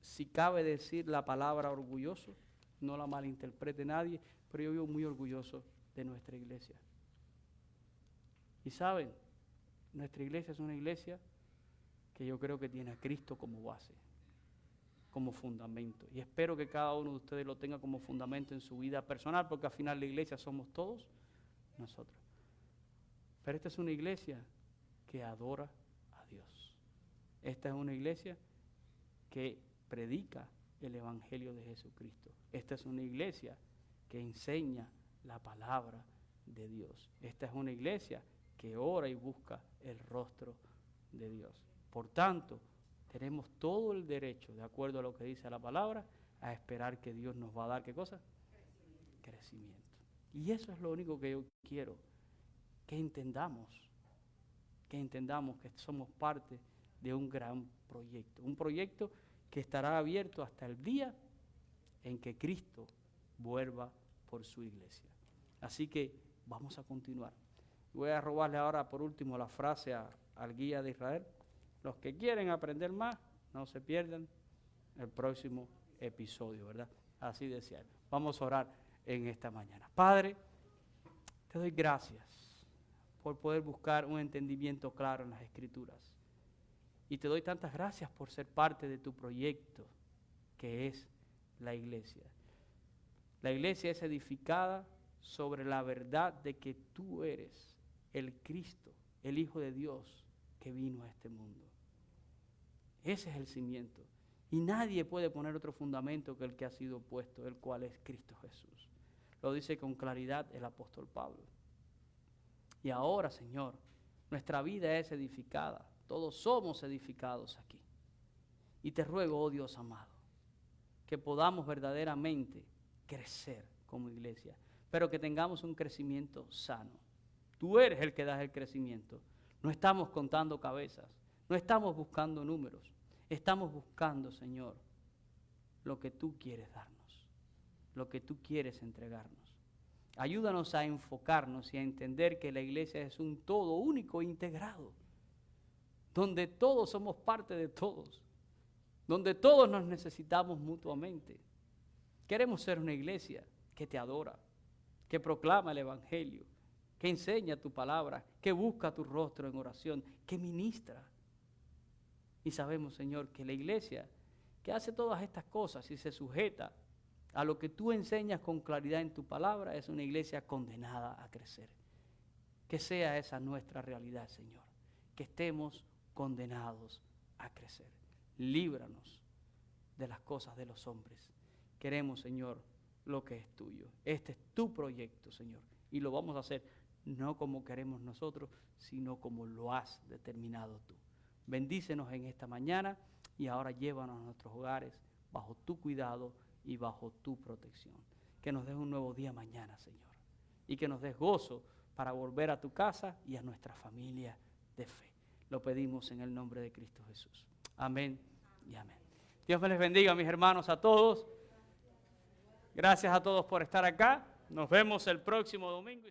si cabe decir la palabra orgulloso, no la malinterprete nadie, pero yo vivo muy orgulloso de nuestra iglesia. Y saben, nuestra iglesia es una iglesia que yo creo que tiene a Cristo como base, como fundamento. Y espero que cada uno de ustedes lo tenga como fundamento en su vida personal, porque al final la iglesia somos todos nosotros. Pero esta es una iglesia que adora a Dios. Esta es una iglesia que predica el Evangelio de Jesucristo. Esta es una iglesia que enseña la palabra de Dios. Esta es una iglesia que ora y busca el rostro de Dios. Por tanto, tenemos todo el derecho, de acuerdo a lo que dice la palabra, a esperar que Dios nos va a dar, ¿qué cosa? Crecimiento. Y eso es lo único que yo quiero, que entendamos que somos parte de un gran proyecto que estará abierto hasta el día en que Cristo vuelva por su iglesia. Así que vamos a continuar. Voy a robarle ahora por último la frase al guía de Israel. Los que quieren aprender más, no se pierdan el próximo episodio, ¿verdad? Así decía él. Vamos a orar en esta mañana. Padre, te doy gracias por poder buscar un entendimiento claro en las Escrituras. Y te doy tantas gracias por ser parte de tu proyecto, que es la iglesia. La iglesia es edificada sobre la verdad de que tú eres el Cristo, el Hijo de Dios que vino a este mundo. Ese es el cimiento. Y nadie puede poner otro fundamento que el que ha sido puesto, el cual es Cristo Jesús. Lo dice con claridad el apóstol Pablo. Y ahora, Señor, nuestra vida es edificada. Todos somos edificados aquí. Y te ruego, oh Dios amado, que podamos verdaderamente crecer como iglesia, pero que tengamos un crecimiento sano. Tú eres el que das el crecimiento. No estamos contando cabezas, no estamos buscando números, estamos buscando, Señor, lo que tú quieres darnos, lo que tú quieres entregarnos. Ayúdanos a enfocarnos y a entender que la iglesia es un todo único e integrado, donde todos somos parte de todos, donde todos nos necesitamos mutuamente. Queremos ser una iglesia que te adora, que proclama el Evangelio, que enseña tu palabra, que busca tu rostro en oración, que ministra. Y sabemos, Señor, que la iglesia que hace todas estas cosas y se sujeta a lo que tú enseñas con claridad en tu palabra es una iglesia condenada a crecer. Que sea esa nuestra realidad, Señor, que estemos condenados a crecer. Líbranos de las cosas de los hombres. Queremos, Señor, lo que es tuyo. Este es tu proyecto, Señor, y lo vamos a hacer no como queremos nosotros, sino como lo has determinado tú. Bendícenos en esta mañana y ahora llévanos a nuestros hogares bajo tu cuidado y bajo tu protección. Que nos des un nuevo día mañana, Señor, y que nos des gozo para volver a tu casa y a nuestra familia de fe. Lo pedimos en el nombre de Cristo Jesús. Amén y amén. Dios me les bendiga, mis hermanos, a todos. Gracias a todos por estar acá. Nos vemos el próximo domingo.